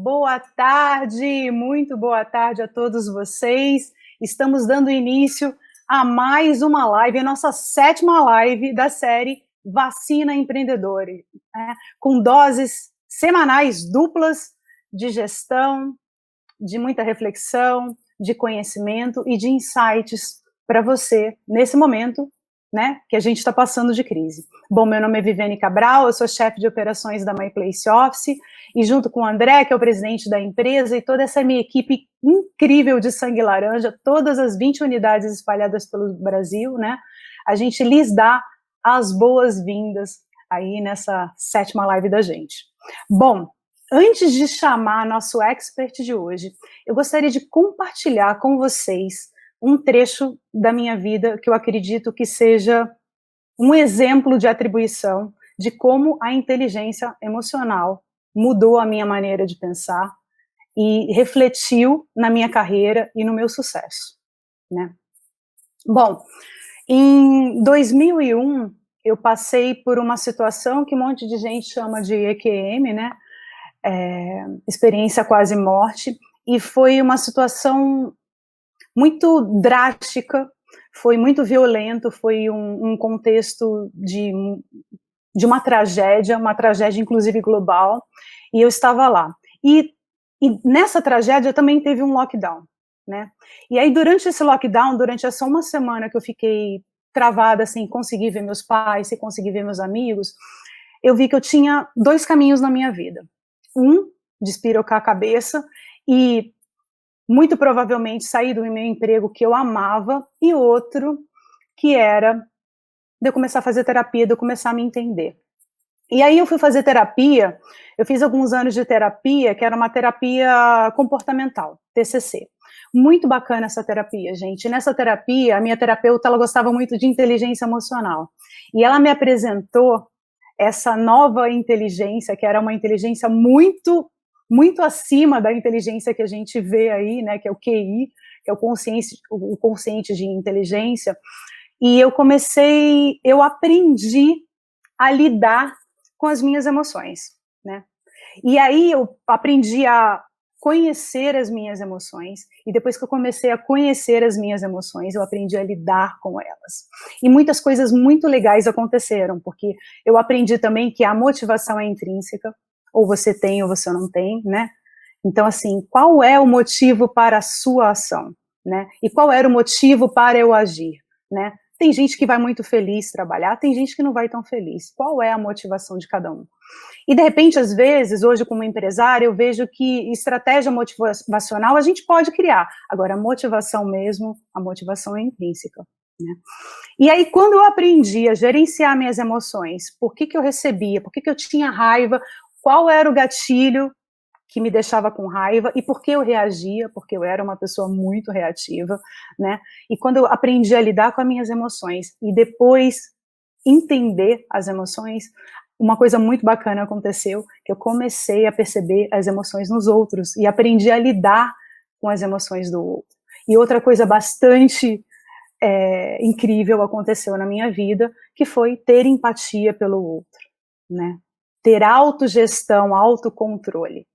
Boa tarde, muito boa tarde a todos vocês. Estamos dando início a mais uma live, a nossa 7ª live da série Vacina Empreendedores, né? Com doses semanais duplas de gestão, de muita reflexão, de conhecimento e de insights para você nesse momento, né, que a gente está passando de crise. Bom, meu nome é Viviane Cabral, eu sou chefe de operações da My Place Office, e junto com o André, que é o presidente da empresa, e toda essa minha equipe incrível de sangue laranja, todas as 20 unidades espalhadas pelo Brasil, né, a gente lhes dá as boas-vindas aí nessa 7ª live da gente. Bom, antes de chamar nosso expert de hoje, eu gostaria de compartilhar com vocês um trecho da minha vida que eu acredito que seja um exemplo de atribuição de como a inteligência emocional mudou a minha maneira de pensar e refletiu na minha carreira e no meu sucesso, né? Bom, em 2001, eu passei por uma situação que um monte de gente chama de EQM, né? Experiência quase morte, e foi uma situação muito drástica, foi muito violento, foi um contexto de uma tragédia inclusive global, e eu estava lá. E nessa tragédia também teve um lockdown, né? E aí durante esse lockdown, durante essa uma semana que eu fiquei travada, sem conseguir ver meus pais, sem conseguir ver meus amigos, eu vi que eu tinha 2 caminhos na minha vida. Um, despirocar a cabeça e muito provavelmente sair do meu emprego que eu amava, e outro que era de eu começar a fazer terapia, de eu começar a me entender. E aí eu fui fazer terapia, eu fiz alguns anos de terapia, que era uma terapia comportamental, TCC. Muito bacana essa terapia, gente. Nessa terapia, a minha terapeuta, ela gostava muito de inteligência emocional. E ela me apresentou essa nova inteligência, que era uma inteligência muito acima da inteligência que a gente vê aí, né, que é o QI, que é o consciente de inteligência, e eu aprendi a lidar com as minhas emoções, né, e aí eu aprendi a conhecer as minhas emoções, e depois que eu comecei a conhecer as minhas emoções, eu aprendi a lidar com elas. E muitas coisas muito legais aconteceram, porque eu aprendi também que a motivação é intrínseca, ou você tem ou você não tem, né? Então, assim, qual é o motivo para a sua ação, né? E qual era o motivo para eu agir, né? Tem gente que vai muito feliz trabalhar, tem gente que não vai tão feliz. Qual é a motivação de cada um? E, de repente, às vezes, hoje como empresária, eu vejo que estratégia motivacional a gente pode criar. Agora, a motivação mesmo, a motivação é intrínseca, né? E aí, quando eu aprendi a gerenciar minhas emoções, por que eu recebia, por que eu tinha raiva, qual era o gatilho que me deixava com raiva e por que eu reagia, porque eu era uma pessoa muito reativa, né? E quando eu aprendi a lidar com as minhas emoções e depois entender as emoções, uma coisa muito bacana aconteceu, que eu comecei a perceber as emoções nos outros e aprendi a lidar com as emoções do outro. E outra coisa bastante incrível aconteceu na minha vida, que foi ter empatia pelo outro, né? Ter autogestão, autocontrole.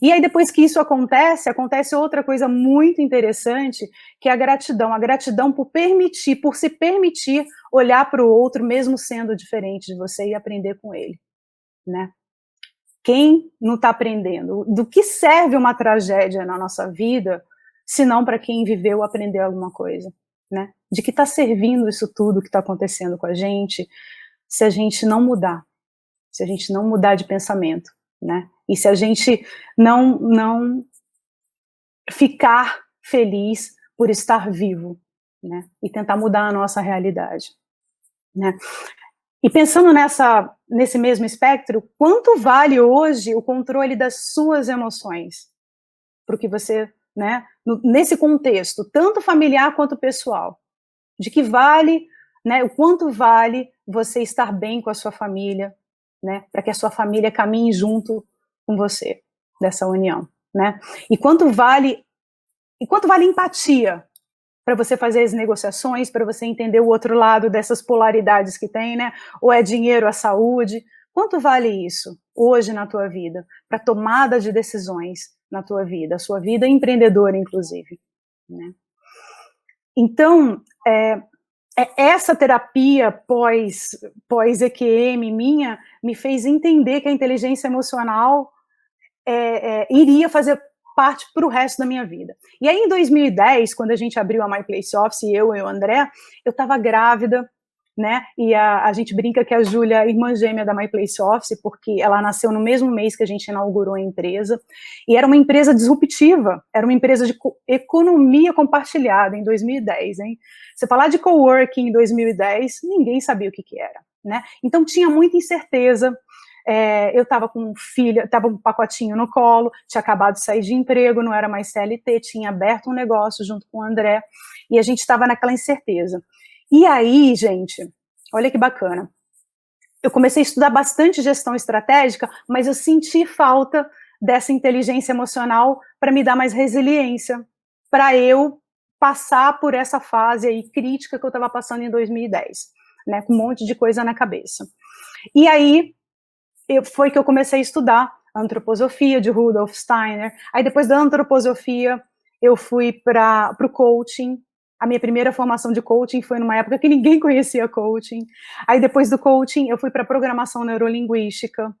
E aí depois que isso acontece outra coisa muito interessante, que é a gratidão por se permitir olhar para o outro, mesmo sendo diferente de você, e aprender com ele, né? Quem não está aprendendo? Do que serve uma tragédia na nossa vida, se não para quem viveu aprender alguma coisa, né? De que está servindo isso tudo que está acontecendo com a gente, se a gente não mudar, se a gente não mudar de pensamento, né? E se a gente não ficar feliz por estar vivo, né? E tentar mudar a nossa realidade, né? E pensando nesse mesmo espectro, quanto vale hoje o controle das suas emoções? Para o que você, né? Nesse contexto, tanto familiar quanto pessoal, de que vale, né? O quanto vale você estar bem com a sua família, né? Para que a sua família caminhe junto com você, dessa união, né? E quanto vale empatia para você fazer as negociações, para você entender o outro lado dessas polaridades que tem, né? Ou é dinheiro, a saúde. Quanto vale isso hoje na tua vida, para tomada de decisões na tua vida, a sua vida empreendedora, inclusive, né? Então, essa terapia pós-EQM minha me fez entender que a inteligência emocional iria fazer parte para o resto da minha vida. E aí, em 2010, quando a gente abriu a My Place Office, eu e o André, eu estava grávida, né? E a gente brinca que a Júlia é a irmã gêmea da My Place Office, porque ela nasceu no mesmo mês que a gente inaugurou a empresa, e era uma empresa disruptiva, era uma empresa de economia compartilhada em 2010, hein? Você falar de coworking em 2010, ninguém sabia o que era, né? Então tinha muita incerteza. Eu estava com filha, estava com um pacotinho no colo, tinha acabado de sair de emprego, não era mais CLT, tinha aberto um negócio junto com o André, e a gente estava naquela incerteza. E aí, gente, olha que bacana, eu comecei a estudar bastante gestão estratégica, mas eu senti falta dessa inteligência emocional para me dar mais resiliência, para eu passar por essa fase aí crítica que eu estava passando em 2010, né, com um monte de coisa na cabeça. E aí, foi que eu comecei a estudar antroposofia de Rudolf Steiner. Aí depois da antroposofia, eu fui para o coaching. A minha primeira formação de coaching foi numa época que ninguém conhecia coaching. Aí depois do coaching, eu fui para programação neurolinguística.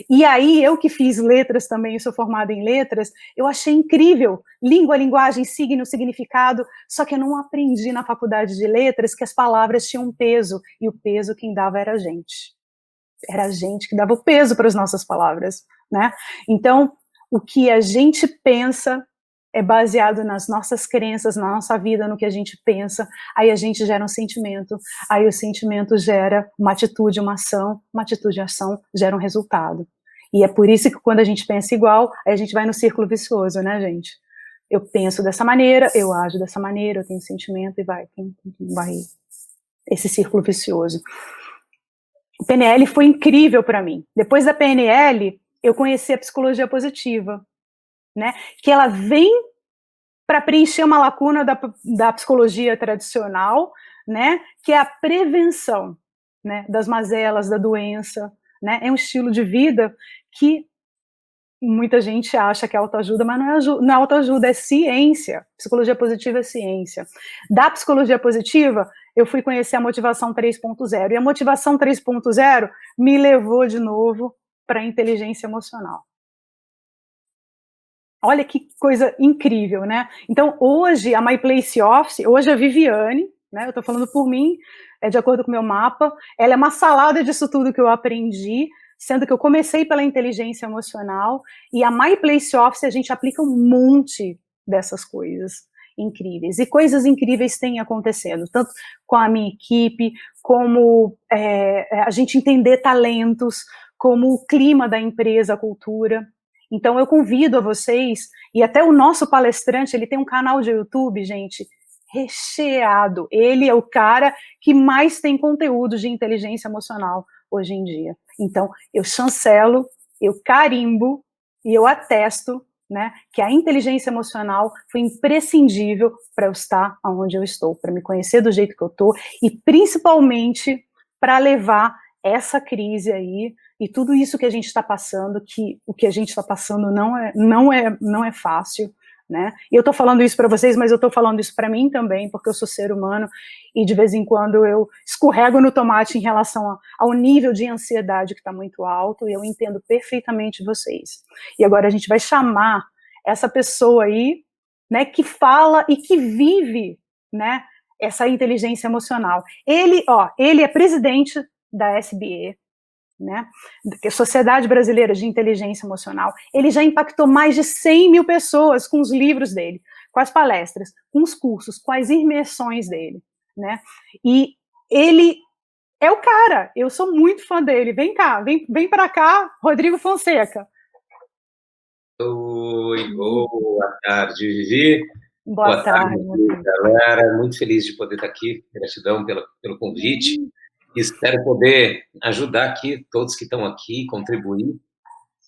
E aí, eu que fiz letras também, eu sou formada em letras, eu achei incrível, língua, linguagem, signo, significado, só que eu não aprendi na faculdade de letras que as palavras tinham um peso, e o peso quem dava era a gente. Era a gente que dava o peso para as nossas palavras, né? Então, o que a gente pensa é baseado nas nossas crenças, na nossa vida, no que a gente pensa, aí a gente gera um sentimento, aí o sentimento gera uma atitude, uma atitude e ação gera um resultado. E é por isso que quando a gente pensa igual, aí a gente vai no círculo vicioso, né, gente? Eu penso dessa maneira, eu ajo dessa maneira, eu tenho sentimento e vai esse círculo vicioso. O PNL foi incrível para mim. Depois da PNL, eu conheci a psicologia positiva, né? Que ela vem para preencher uma lacuna da psicologia tradicional, né? Que é a prevenção, né? Das mazelas, da doença, né? É um estilo de vida que muita gente acha que é autoajuda, mas não é autoajuda, é ciência. Psicologia positiva é ciência. Da psicologia positiva, eu fui conhecer a motivação 3.0, e a motivação 3.0 me levou de novo para a inteligência emocional. Olha que coisa incrível, né? Então, hoje, a My Place Office, hoje a Viviane, né, eu estou falando por mim, de acordo com o meu mapa, ela é uma salada disso tudo que eu aprendi, sendo que eu comecei pela inteligência emocional, e a My Place Office a gente aplica um monte dessas coisas incríveis, e coisas incríveis têm acontecendo, tanto com a minha equipe, como a gente entender talentos, como o clima da empresa, a cultura. Então eu convido a vocês, e até o nosso palestrante, ele tem um canal de YouTube, gente, recheado, ele é o cara que mais tem conteúdo de inteligência emocional hoje em dia. Então, eu chancelo, eu carimbo e eu atesto, né, que a inteligência emocional foi imprescindível para eu estar onde eu estou, para me conhecer do jeito que eu estou, e principalmente para levar essa crise aí e tudo isso que a gente está passando, que o que a gente está passando não é fácil, né? E eu estou falando isso para vocês, mas eu estou falando isso para mim também, porque eu sou ser humano e de vez em quando eu escorrego no tomate em relação ao nível de ansiedade que está muito alto, e eu entendo perfeitamente vocês. E agora a gente vai chamar essa pessoa aí, né, que fala e que vive, né, essa inteligência emocional. Ele é presidente da SBE, né, Sociedade Brasileira de Inteligência Emocional. Ele já impactou mais de 100 mil pessoas com os livros dele, com as palestras, com os cursos, com as imersões dele, né, e ele é o cara, eu sou muito fã dele. Vem cá, vem para cá, Rodrigo Fonseca. Oi, boa tarde, Vivi. Boa tarde, galera. Muito feliz de poder estar aqui. Gratidão pelo convite. Espero poder ajudar aqui todos que estão aqui, contribuir.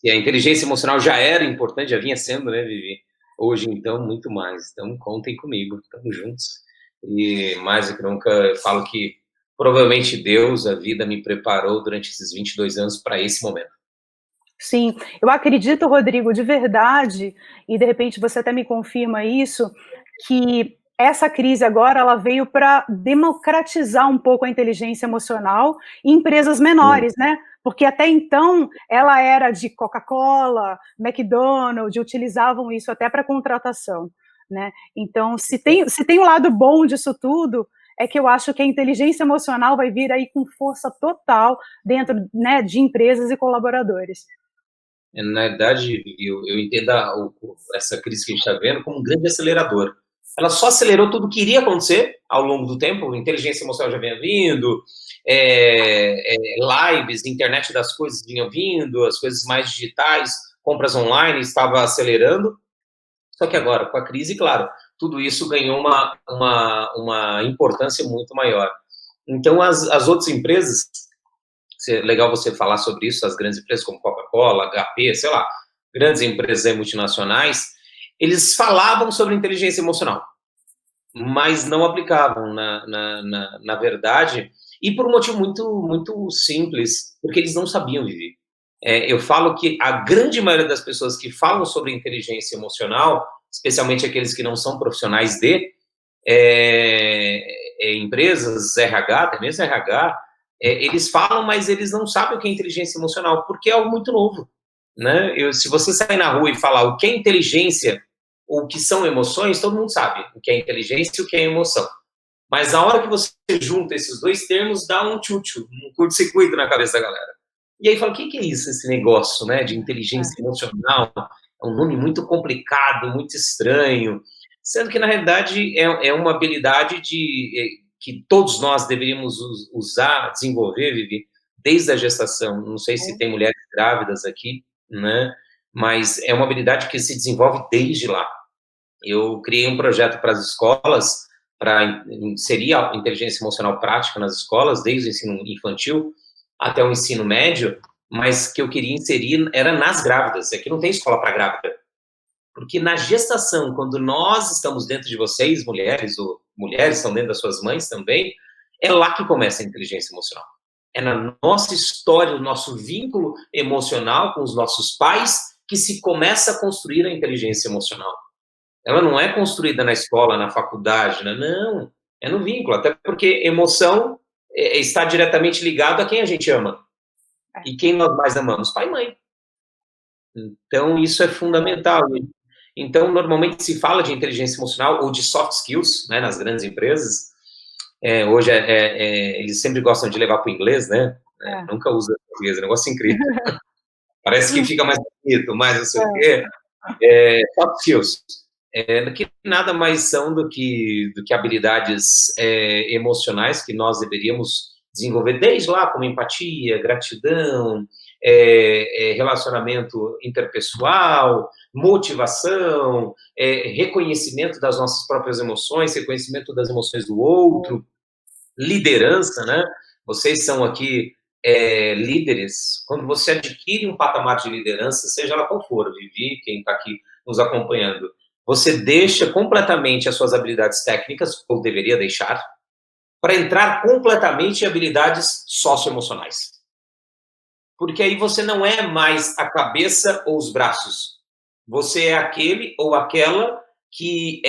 E a inteligência emocional já era importante, já vinha sendo, né, Vivi? Hoje, então, muito mais. Então, contem comigo, estamos juntos. E mais do que nunca, eu falo que provavelmente Deus, a vida, me preparou durante esses 22 anos para esse momento. Sim, eu acredito, Rodrigo, de verdade, e de repente você até me confirma isso, que essa crise agora ela veio para democratizar um pouco a inteligência emocional em empresas menores, né? Porque até então ela era de Coca-Cola, McDonald's, utilizavam isso até para contratação, né? Então, se tem um lado bom disso tudo, é que eu acho que a inteligência emocional vai vir aí com força total dentro, né, de empresas e colaboradores. Na verdade, eu entendo essa crise que a gente está vendo como um grande acelerador. Ela só acelerou tudo que iria acontecer ao longo do tempo, inteligência emocional já vinha vindo, lives, internet das coisas vinham vindo, as coisas mais digitais, compras online, estava acelerando. Só que agora, com a crise, claro, tudo isso ganhou uma importância muito maior. Então, as outras empresas, é legal você falar sobre isso, as grandes empresas como Coca-Cola, HP, sei lá, grandes empresas multinacionais, eles falavam sobre inteligência emocional, mas não aplicavam na verdade, e por um motivo muito simples, porque eles não sabiam viver. Eu falo que a grande maioria das pessoas que falam sobre inteligência emocional, especialmente aqueles que não são profissionais de empresas, RH, até mesmo RH, eles falam, mas eles não sabem o que é inteligência emocional, porque é algo muito novo, né? Se você sair na rua e falar o que é inteligência, ou o que são emoções, todo mundo sabe o que é inteligência e o que é emoção. Mas a hora que você junta esses dois termos, dá um tchutchu, um curto-circuito na cabeça da galera. E aí fala, o que é isso, esse negócio, né, de inteligência emocional? É um nome muito complicado, muito estranho, sendo que, na realidade, é uma habilidade que todos nós deveríamos usar, desenvolver, Vivi, desde a gestação. Não sei se tem mulheres grávidas aqui, né? Mas é uma habilidade que se desenvolve desde lá. Eu criei um projeto para as escolas, para inserir a inteligência emocional prática nas escolas, desde o ensino infantil até o ensino médio, mas que eu queria inserir era nas grávidas. Aqui não tem escola para grávida. Porque na gestação, quando nós estamos dentro de vocês, mulheres, ou mulheres estão dentro das suas mães também, é lá que começa a inteligência emocional. É na nossa história, no nosso vínculo emocional com os nossos pais, que se começa a construir a inteligência emocional. Ela não é construída na escola, na faculdade, né? Não, é no vínculo, até porque emoção está diretamente ligado a quem a gente ama. E quem nós mais amamos? Pai e mãe. Então, isso é fundamental. Então, normalmente se fala de inteligência emocional ou de soft skills, né, nas grandes empresas. Hoje, eles sempre gostam de levar para o inglês, né? Nunca usa português, é um negócio incrível. Parece que fica mais bonito, mais não sei o quê. Soft skills. Que nada mais são do que habilidades emocionais que nós deveríamos desenvolver desde lá, como empatia, gratidão, relacionamento interpessoal, motivação, reconhecimento das nossas próprias emoções, reconhecimento das emoções do outro, liderança, né? Vocês são aqui líderes. Quando você adquire um patamar de liderança, seja ela qual for, Vivi, quem está aqui nos acompanhando, você deixa completamente as suas habilidades técnicas, ou deveria deixar, para entrar completamente em habilidades socioemocionais. Porque aí você não é mais a cabeça ou os braços. Você é aquele ou aquela que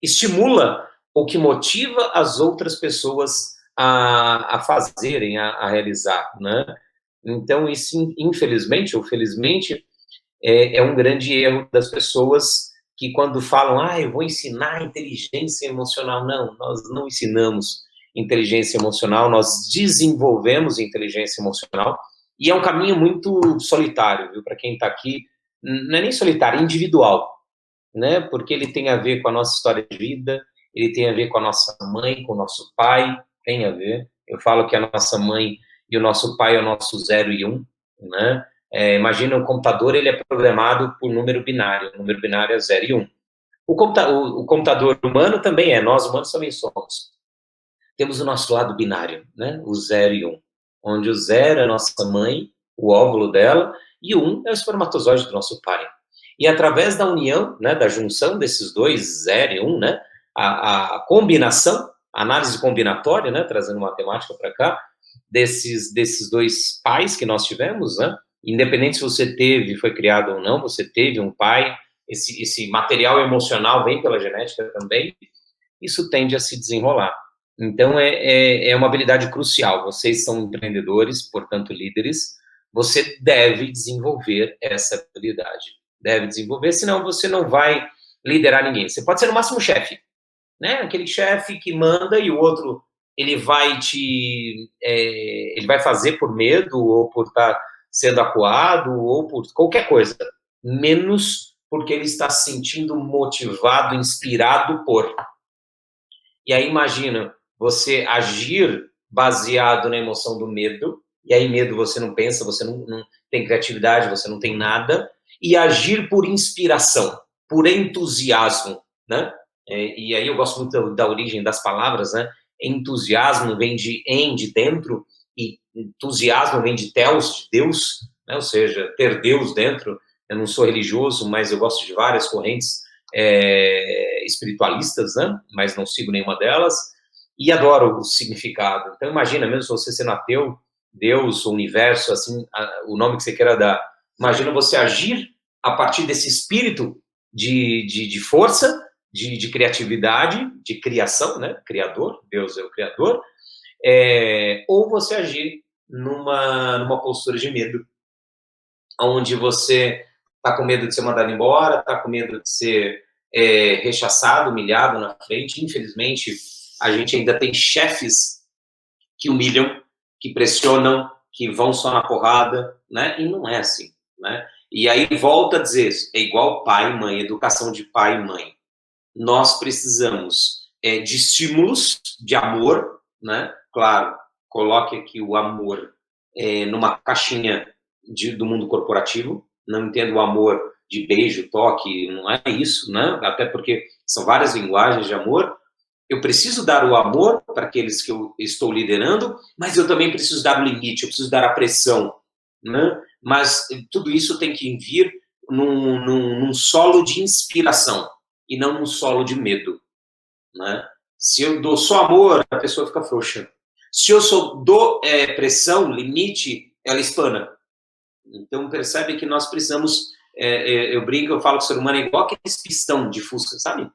estimula ou que motiva as outras pessoas a fazerem, a realizar, né? Então, isso, infelizmente ou felizmente, é um grande erro das pessoas que quando falam, eu vou ensinar inteligência emocional. Não, nós não ensinamos inteligência emocional, nós desenvolvemos inteligência emocional, e é um caminho muito solitário, viu? Para quem está aqui, não é nem solitário, é individual, né? Porque ele tem a ver com a nossa história de vida, ele tem a ver com a nossa mãe, com o nosso pai, tem a ver. Eu falo que a nossa mãe e o nosso pai é o nosso 0 e 1, né? Imagina um computador, ele é programado por número binário, o número binário é 0 e 1. O computador humano também nós humanos também somos. Temos o nosso lado binário, né? O 0 e 1, onde o 0 é a nossa mãe, o óvulo dela, e o 1 é o espermatozoide do nosso pai. E através da união, né, da junção desses dois, 0 e 1, né, a combinação análise combinatória, né, trazendo matemática para cá, desses dois pais que nós tivemos, né, independente se você foi criado ou não, você teve um pai, esse material emocional vem pela genética também, isso tende a se desenrolar. Então, é uma habilidade crucial. Vocês são empreendedores, portanto, líderes, você deve desenvolver essa habilidade. Deve desenvolver, senão você não vai liderar ninguém. Você pode ser, no máximo, chefe, né? Aquele chefe que manda e o outro, ele vai fazer por medo, ou por estar sendo acuado, ou por qualquer coisa, menos porque ele está se sentindo motivado, inspirado por. E aí, imagina, você agir baseado na emoção do medo, e aí medo você não pensa, você não tem criatividade, você não tem nada, e agir por inspiração, por entusiasmo, né? E aí eu gosto muito da origem das palavras, né? Entusiasmo vem de dentro, e entusiasmo vem de teos, de Deus, né? Ou seja, ter Deus dentro. Eu não sou religioso, mas eu gosto de várias correntes espiritualistas, né? Mas não sigo nenhuma delas, e adoro o significado. Então, imagina, mesmo se você sendo ateu, Deus, o universo, assim, o nome que você queira dar, imagina você agir a partir desse espírito de força, de criatividade, de criação, né? Criador, Deus é o criador, ou você agir numa postura de medo, onde você está com medo de ser mandado embora, está com medo de ser rechaçado, humilhado na frente. Infelizmente, a gente ainda tem chefes que humilham, que pressionam, que vão só na porrada, né? E não é assim, né? E aí volta a dizer, é igual pai e mãe, educação de pai e mãe. Nós precisamos de estímulos, de amor, né? Claro, coloque aqui o amor numa caixinha do mundo corporativo. Não entendo o amor de beijo, toque, não é isso, né? Até porque são várias linguagens de amor. Eu preciso dar o amor para aqueles que eu estou liderando, mas eu também preciso dar o limite, eu preciso dar a pressão, né? Mas tudo isso tem que vir num solo de inspiração e não num solo de medo, né? Se eu dou só amor, a pessoa fica frouxa. Se eu só dou pressão, limite, ela espana. Então, percebe que nós precisamos, eu brinco, eu falo que o ser humano é igual aqueles pistão de Fusca, sabe?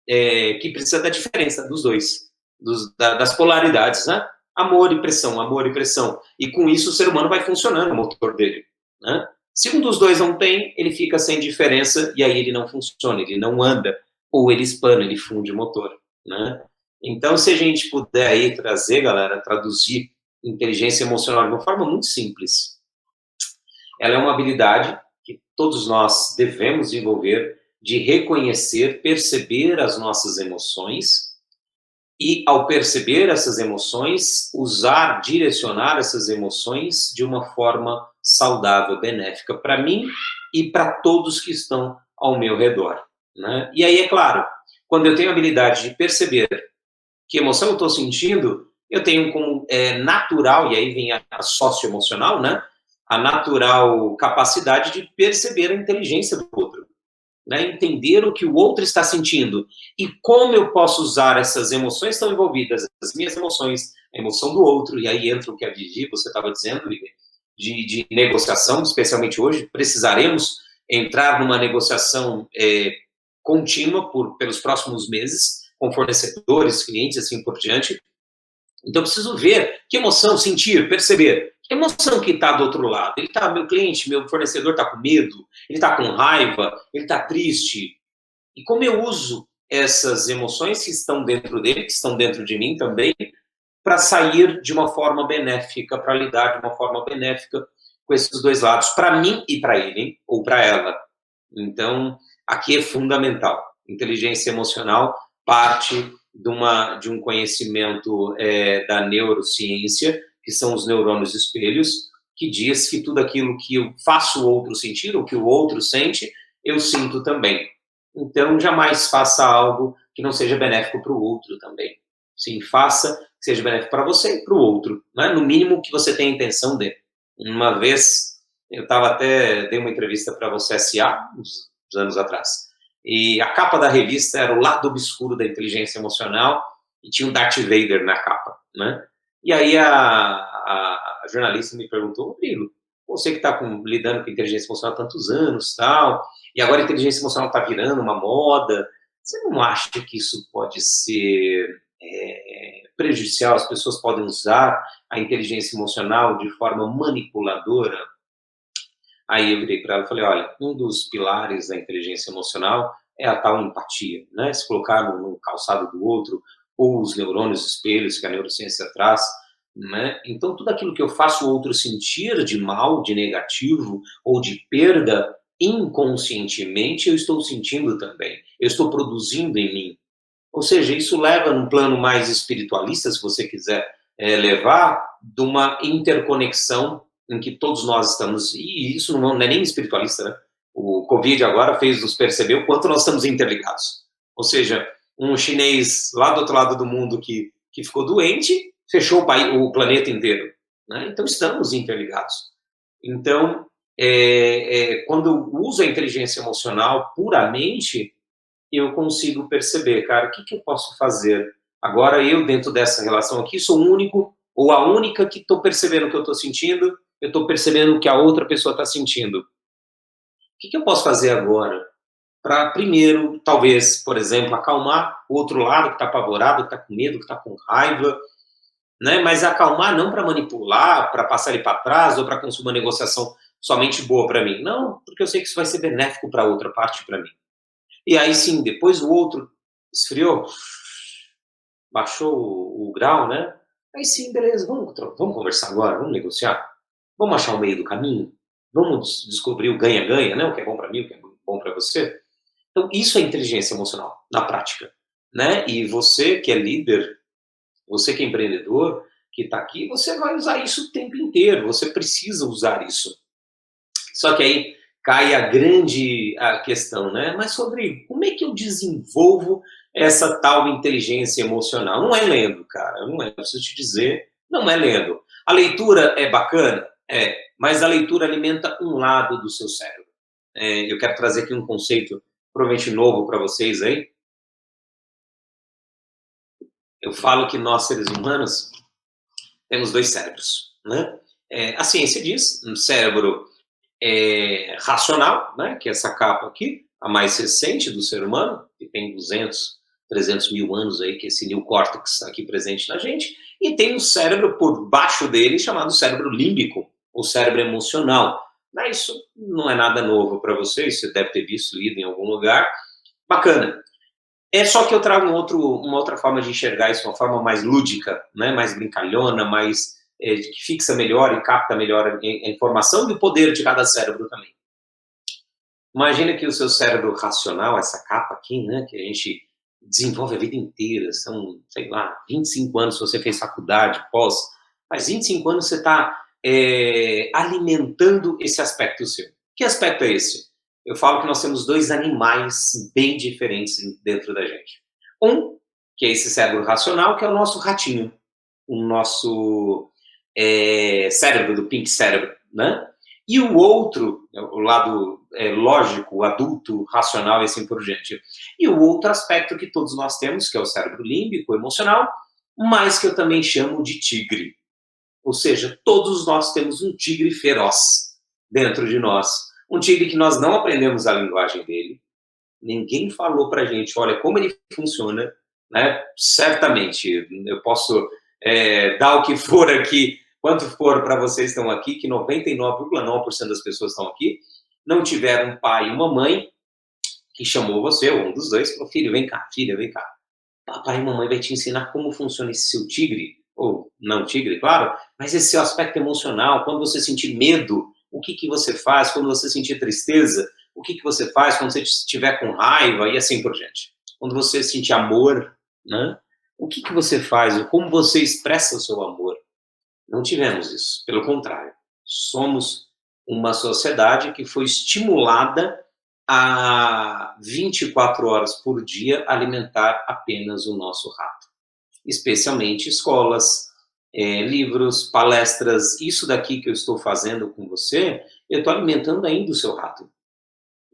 Que precisa da diferença dos dois, das polaridades, né? Amor e pressão, amor e pressão. E com isso o ser humano vai funcionando, o motor dele, né? Se um dos dois não tem, ele fica sem diferença e aí ele não funciona, ele não anda, ou ele espana, ele funde o motor, né? Então, se a gente puder aí trazer, galera, traduzir inteligência emocional de uma forma muito simples, ela é uma habilidade que todos nós devemos desenvolver, de reconhecer, perceber as nossas emoções e, ao perceber essas emoções, usar, direcionar essas emoções de uma forma saudável, benéfica para mim e para todos que estão ao meu redor, né? E aí, é claro, quando eu tenho a habilidade de perceber que emoção eu estou sentindo, eu tenho como natural, e aí vem a socioemocional, né? A natural capacidade de perceber a inteligência do outro, né? Entender o que o outro está sentindo e como eu posso usar essas emoções que estão envolvidas, as minhas emoções, a emoção do outro, e aí entra o que a Vivi, você estava dizendo, de negociação, especialmente hoje, precisaremos entrar numa negociação contínua pelos próximos meses, com fornecedores, clientes, assim por diante. Então, eu preciso ver que emoção, sentir, perceber. Que emoção que está do outro lado? Meu cliente, meu fornecedor está com medo, ele está com raiva, ele está triste. E como eu uso essas emoções que estão dentro dele, que estão dentro de mim também, para sair de uma forma benéfica, para lidar de uma forma benéfica com esses dois lados, para mim e para ele, ou para ela. Então, aqui é fundamental. Inteligência emocional parte de um conhecimento da neurociência, que são os neurônios espelhos, que diz que tudo aquilo que eu faço o outro sentir, ou que o outro sente, eu sinto também. Então, jamais faça algo que não seja benéfico para o outro também. Sim, faça que seja benéfico para você e para o outro, né? No mínimo que você tenha a intenção de. Uma vez, eu dei uma entrevista para você SA, uns anos atrás, e a capa da revista era o lado obscuro da inteligência emocional, e tinha o Darth Vader na capa, né? E aí a jornalista me perguntou, Rodrigo, você que está lidando com inteligência emocional há tantos anos, tal, e agora a inteligência emocional está virando uma moda, você não acha que isso pode ser prejudicial? As pessoas podem usar a inteligência emocional de forma manipuladora? Aí eu virei para ela e falei, olha, um dos pilares da inteligência emocional é a tal empatia, né? Se colocar no calçado do outro, ou os neurônios espelhos que a neurociência traz, né? Então, tudo aquilo que eu faço o outro sentir de mal, de negativo ou de perda, inconscientemente eu estou sentindo também. Eu estou produzindo em mim. Ou seja, isso leva num plano mais espiritualista, se você quiser levar, de uma interconexão em que todos nós estamos, e isso não é nem espiritualista, né? O Covid agora fez nos perceber o quanto nós estamos interligados. Ou seja, um chinês lá do outro lado do mundo que ficou doente, fechou o planeta inteiro, né? Então estamos interligados. Então, quando eu uso a inteligência emocional puramente, eu consigo perceber, cara, o que eu posso fazer? Agora eu, dentro dessa relação aqui, sou o único ou a única que estou percebendo o que eu estou sentindo, eu estou percebendo o que a outra pessoa está sentindo. O que eu posso fazer agora? Para, primeiro, talvez, por exemplo, acalmar o outro lado que está apavorado, que está com medo, que está com raiva, né? Mas acalmar não para manipular, para passar ele para trás ou para conseguir uma negociação somente boa para mim. Não, porque eu sei que isso vai ser benéfico para a outra parte, para mim. E aí sim, depois o outro esfriou, baixou o grau, né? Aí sim, beleza, vamos conversar agora, vamos negociar, vamos achar o meio do caminho, vamos descobrir o ganha-ganha, né? O que é bom para mim, o que é bom para você. Então, isso é inteligência emocional, na prática, né? E você que é líder, você que é empreendedor, que está aqui, você vai usar isso o tempo inteiro, você precisa usar isso. Só que aí cai a grande questão, né? Mas, Rodrigo, como é que eu desenvolvo essa tal inteligência emocional? Não é lendo, cara, não é, preciso te dizer, não é lendo. A leitura é bacana? É, mas a leitura alimenta um lado do seu cérebro. Eu quero trazer aqui um conceito provavelmente novo para vocês aí. Eu falo que nós, seres humanos, temos dois cérebros, né? A ciência diz, um cérebro racional, né, que é essa capa aqui, a mais recente do ser humano, que tem 200, 300 mil anos aí, que é esse neocórtex aqui presente na gente, e tem um cérebro por baixo dele chamado cérebro límbico, ou cérebro emocional. Mas isso não é nada novo para vocês, você deve ter visto, lido em algum lugar. Bacana. Só que eu trago uma outra forma de enxergar isso, uma forma mais lúdica, né, mais brincalhona, mais que fixa melhor e capta melhor a informação e o poder de cada cérebro também. Imagina que o seu cérebro racional, essa capa aqui, né, que a gente desenvolve a vida inteira, são, sei lá, 25 anos se você fez faculdade, pós, mas 25 anos você está alimentando esse aspecto seu. Que aspecto é esse? Eu falo que nós temos dois animais bem diferentes dentro da gente. Um, que é esse cérebro racional, que é o nosso ratinho, o nosso cérebro, do pink cérebro, né? E o outro, o lado lógico, o adulto, racional e assim por diante. E o outro aspecto que todos nós temos, que é o cérebro límbico, emocional, mas que eu também chamo de tigre. Ou seja, todos nós temos um tigre feroz dentro de nós. Um tigre que nós não aprendemos a linguagem dele. Ninguém falou pra gente, olha, como ele funciona, né? Certamente, eu posso dar o que for aqui, quanto for para vocês que estão aqui, que 99,9% das pessoas estão aqui, não tiveram um pai e uma mãe que chamou você, ou um dos dois, falou, filho, vem cá, filha, vem cá. Papai e mamãe vai te ensinar como funciona esse seu tigre, ou não tigre, claro, mas esse seu aspecto emocional, quando você sentir medo, o que você faz? Quando você sentir tristeza, o que você faz? Quando você estiver com raiva, e assim por diante. Quando você sentir amor, né? O que você faz? Como você expressa o seu amor? Não tivemos isso, pelo contrário. Somos uma sociedade que foi estimulada a 24 horas por dia alimentar apenas o nosso rato. Especialmente escolas, livros, palestras, isso daqui que eu estou fazendo com você, eu estou alimentando ainda o seu rato.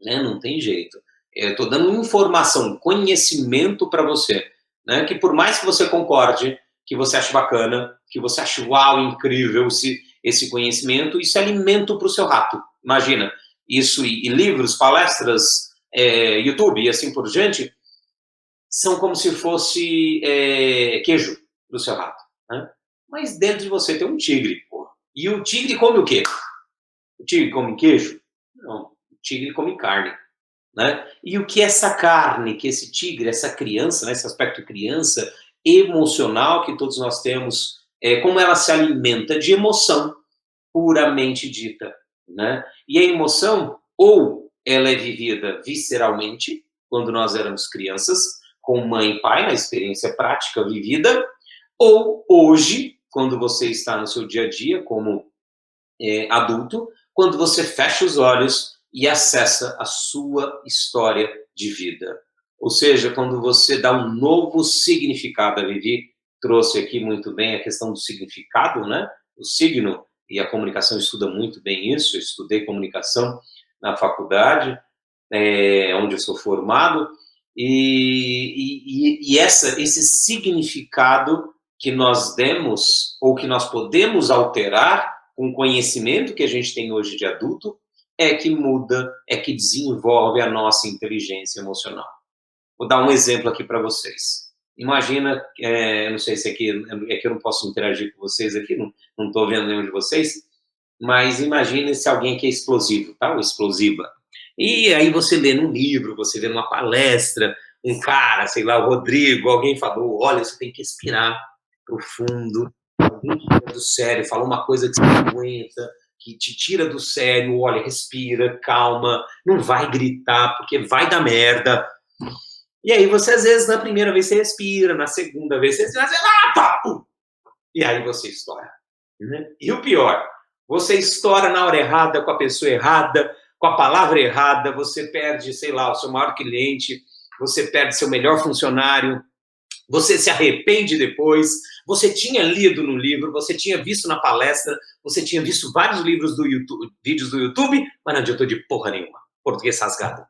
Né? Não tem jeito. Eu estou dando informação, conhecimento para você. né? Que por mais que você concorde, que você ache bacana, que você ache uau, incrível esse conhecimento, isso é alimento para o seu rato. Imagina, isso e livros, palestras, YouTube e assim por diante, são como se fosse queijo para o seu rato, né? Mas dentro de você tem um tigre, pô. E o tigre come o quê? O tigre come queijo? Não, o tigre come carne, né? E o que é essa carne, que esse tigre, essa criança, né, esse aspecto criança, emocional que todos nós temos, como ela se alimenta de emoção, puramente dita, né? E a emoção, ou ela é vivida visceralmente, quando nós éramos crianças, com mãe e pai, na experiência prática vivida, ou hoje, quando você está no seu dia a dia, como adulto, quando você fecha os olhos e acessa a sua história de vida. Ou seja, quando você dá um novo significado. A Vivi trouxe aqui muito bem a questão do significado, né? O signo, e a comunicação estuda muito bem isso. Eu estudei comunicação na faculdade, onde eu sou formado, e esse significado que nós demos, ou que nós podemos alterar com o conhecimento que a gente tem hoje de adulto, é que muda, é que desenvolve a nossa inteligência emocional. Vou dar um exemplo aqui para vocês. Imagina, não sei se aqui, que eu não posso interagir com vocês aqui, não estou vendo nenhum de vocês, mas imagine se alguém que é explosivo, tá? Ou explosiva. E aí você lê num livro, você vê numa palestra, um cara, sei lá, o Rodrigo, alguém falou, olha, você tem que respirar profundo, alguém tira do sério, fala uma coisa que você não aguenta, que te tira do sério, olha, respira, calma, não vai gritar, porque vai dar merda. E aí você, às vezes, na primeira vez você respira, na segunda vez você respira, e aí você estoura, né? E o pior, você estoura na hora errada, com a pessoa errada, com a palavra errada, você perde, sei lá, o seu maior cliente, você perde seu melhor funcionário, você se arrepende depois, você tinha lido no livro, você tinha visto na palestra, você tinha visto vários livros do YouTube, vídeos do YouTube, mas não adiantou de porra nenhuma. Português rasgado,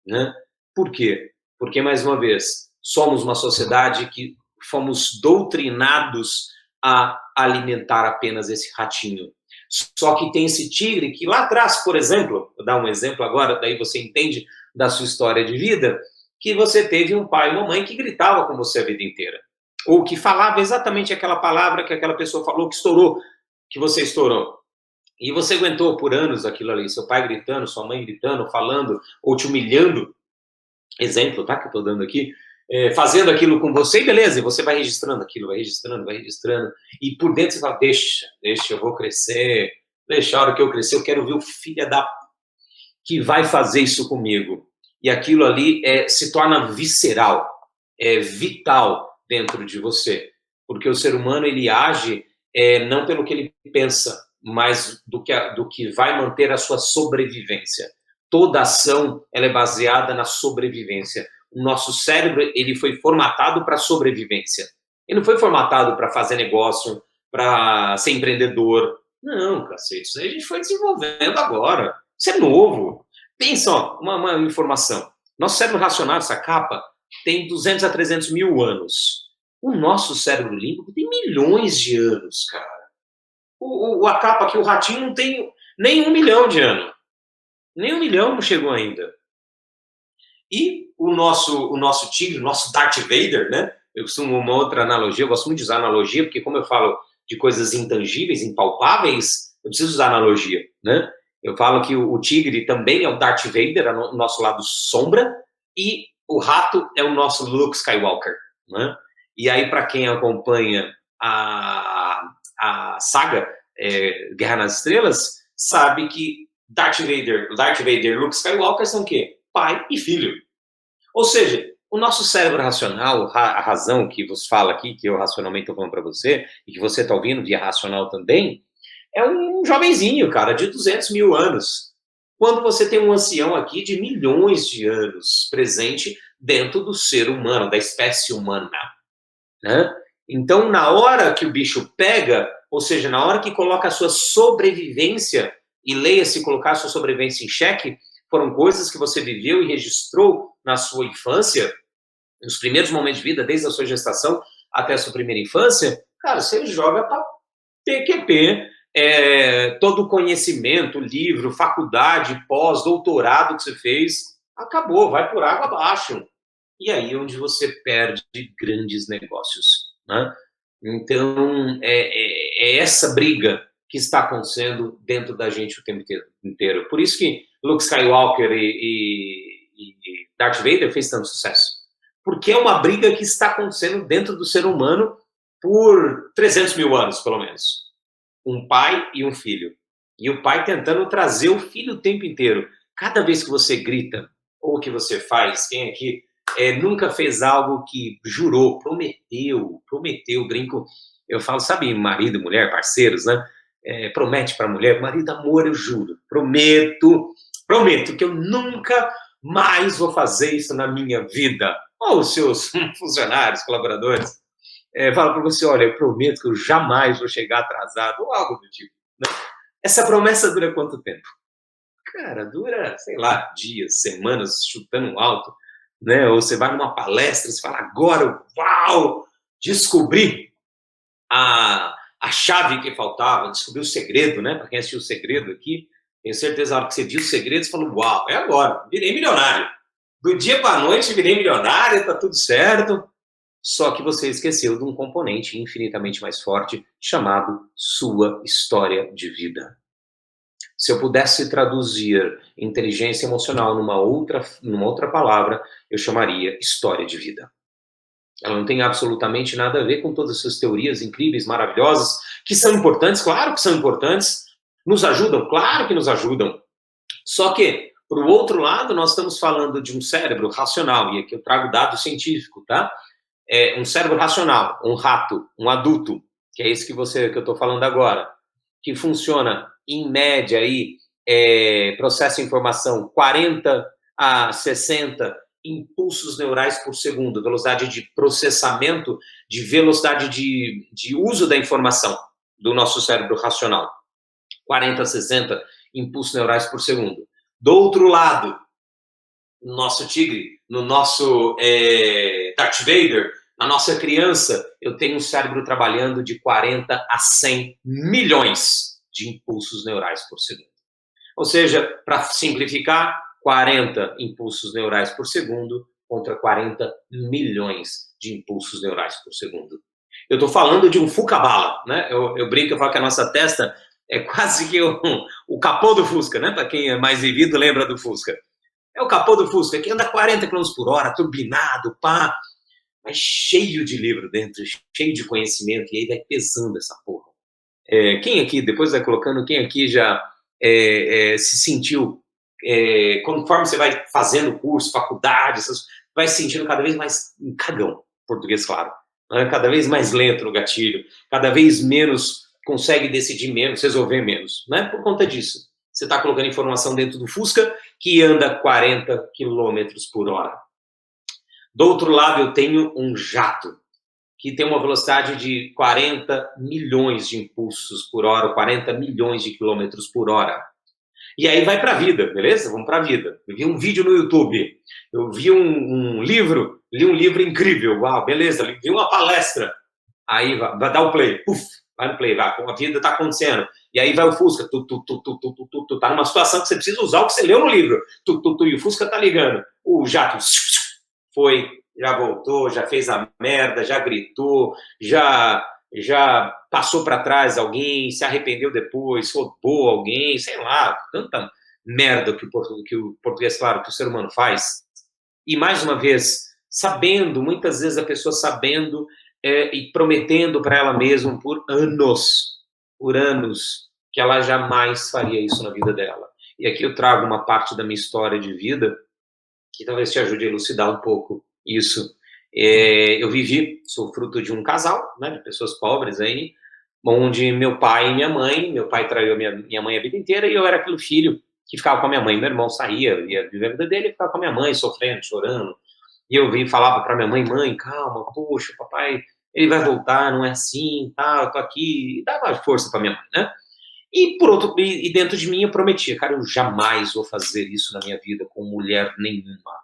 né? Por quê? Porque, mais uma vez, somos uma sociedade que fomos doutrinados a alimentar apenas esse ratinho. Só que tem esse tigre que lá atrás, por exemplo, vou dar um exemplo agora, daí você entende da sua história de vida, que você teve um pai e uma mãe que gritavam com você a vida inteira. Ou que falava exatamente aquela palavra que aquela pessoa falou, que estourou, que você estourou. E você aguentou por anos aquilo ali, seu pai gritando, sua mãe gritando, falando, ou te humilhando. Exemplo, tá, que eu estou dando aqui. Fazendo aquilo com você, e beleza, e você vai registrando aquilo, vai registrando. E por dentro você fala, deixa, eu vou crescer, deixa a hora que eu crescer, eu quero ver o filho que vai fazer isso comigo. E aquilo ali se torna visceral, vital dentro de você. Porque o ser humano, ele age não pelo que ele pensa, mas do que vai manter a sua sobrevivência. Toda ação ela é baseada na sobrevivência. O nosso cérebro ele foi formatado para sobrevivência. Ele não foi formatado para fazer negócio, para ser empreendedor. Não, cacete, isso aí a gente foi desenvolvendo agora. Isso é novo. Pensa, ó, uma informação. Nosso cérebro racional, essa capa, tem 200 a 300 mil anos. O nosso cérebro límbico tem milhões de anos, cara. A capa aqui, o ratinho, não tem nem 1 milhão de anos. Nem 1 milhão não chegou ainda. E o nosso tigre, o nosso Darth Vader, né? Eu costumo uma outra analogia, eu gosto muito de usar analogia, porque como eu falo de coisas intangíveis, impalpáveis, eu preciso usar analogia, né? Eu falo que o tigre também é o Darth Vader, é o nosso lado sombra, e o rato é o nosso Luke Skywalker, né? E aí, para quem acompanha a saga Guerra nas Estrelas, sabe que Darth Vader e Luke Skywalker são o quê? Pai e filho. Ou seja, o nosso cérebro racional, a razão que vos fala aqui, que eu racionalmente estou falando para você, e que você está ouvindo via racional também, é um jovenzinho, cara, de 200 mil anos. Quando você tem um ancião aqui de milhões de anos presente dentro do ser humano, da espécie humana, né? Então, na hora que o bicho pega, ou seja, na hora que coloca a sua sobrevivência, e leia-se colocar a sua sobrevivência em xeque, foram coisas que você viveu e registrou na sua infância, nos primeiros momentos de vida, desde a sua gestação até a sua primeira infância, cara, você joga para PQP, todo o conhecimento, livro, faculdade, pós, doutorado que você fez, acabou, vai por água abaixo. E aí é onde você perde grandes negócios, né? Então, é essa briga que está acontecendo dentro da gente o tempo inteiro. Por isso que Luke Skywalker e Darth Vader fez tanto sucesso. Porque é uma briga que está acontecendo dentro do ser humano por 300 mil anos, pelo menos. Um pai e um filho. E o pai tentando trazer o filho o tempo inteiro. Cada vez que você grita, ou que você faz, quem aqui nunca fez algo que jurou, prometeu, brinco. Eu falo, sabe, marido, mulher, parceiros, né? Promete para a mulher, marido, amor, eu juro, prometo que eu nunca mais vou fazer isso na minha vida. Ou os seus funcionários, colaboradores, fala para você, olha, eu prometo que eu jamais vou chegar atrasado, ou algo do tipo. Né? Essa promessa dura quanto tempo? Cara, dura, sei lá, dias, semanas, chutando alto, né? Ou você vai numa palestra, você fala, agora, uau, descobri a chave que faltava, descobri o segredo, né? Para quem assistiu o Segredo aqui, tenho certeza, na hora que você viu o segredo, você falou, uau, é agora, virei milionário. Do dia para a noite, virei milionário, tá tudo certo. Só que você esqueceu de um componente infinitamente mais forte, chamado sua história de vida. Se eu pudesse traduzir inteligência emocional numa outra palavra, eu chamaria história de vida. Ela não tem absolutamente nada a ver com todas essas teorias incríveis, maravilhosas, que são importantes, claro que são importantes, nos ajudam, claro que nos ajudam. Só que, por outro lado, nós estamos falando de um cérebro racional, e aqui eu trago dado científico, tá? Um cérebro racional, um rato, um adulto, que é esse que eu estou falando agora, que funciona, em média, aí, processa informação 40 a 60 impulsos neurais por segundo, velocidade de processamento, de velocidade de uso da informação do nosso cérebro racional. 40 a 60 impulsos neurais por segundo. Do outro lado, no nosso tigre, no nosso Darth Vader, na nossa criança, eu tenho um cérebro trabalhando de 40 a 100 milhões de impulsos neurais por segundo. Ou seja, para simplificar, 40 impulsos neurais por segundo contra 40 milhões de impulsos neurais por segundo. Eu estou falando de um Fusca-bala, né? Eu brinco, eu falo que a nossa testa é quase que o capô do Fusca, né? Para quem é mais vivido, lembra do Fusca. É o capô do Fusca, que anda 40 km por hora, turbinado, pá, mas cheio de livro dentro, cheio de conhecimento, e aí vai pesando essa porra. Quem aqui, depois vai colocando, quem aqui já se sentiu, conforme você vai fazendo curso, faculdade, vai se sentindo cada vez mais um cagão, português claro, né? Cada vez mais lento no gatilho, cada vez menos consegue decidir menos, resolver menos, né? Por conta disso. Você está colocando informação dentro do Fusca que anda 40 km por hora. Do outro lado, eu tenho um jato que tem uma velocidade de 40 milhões de impulsos por hora, 40 milhões de quilômetros por hora. E aí vai para a vida, beleza? Vamos para a vida. Eu vi um vídeo no YouTube, eu vi um livro, li um livro incrível, uau, beleza, vi uma palestra. Aí vai dar o play, puf, vai no play, vai, a vida está acontecendo. E aí vai o Fusca, tá numa situação que você precisa usar o que você leu no livro, e o Fusca tá ligando. O jato foi, já voltou, já fez a merda, já gritou, já passou para trás alguém, se arrependeu depois, roubou alguém, sei lá, tanta merda que o português, claro, que o ser humano faz. E, mais uma vez, sabendo, muitas vezes a pessoa sabendo e prometendo para ela mesma por anos, que ela jamais faria isso na vida dela. E aqui eu trago uma parte da minha história de vida que talvez te ajude a elucidar um pouco isso. Eu sou fruto de um casal, né, de pessoas pobres aí, onde meu pai traiu a minha mãe a vida inteira, e eu era aquele filho que ficava com a minha mãe. Meu irmão saía, ia viver a vida dele, e ficava com a minha mãe, sofrendo, chorando. E eu falava para minha mãe, calma, poxa, papai, ele vai voltar, não é assim, tá, eu tô aqui, e dava força para minha mãe, né? E dentro de mim eu prometia, cara, eu jamais vou fazer isso na minha vida com mulher nenhuma.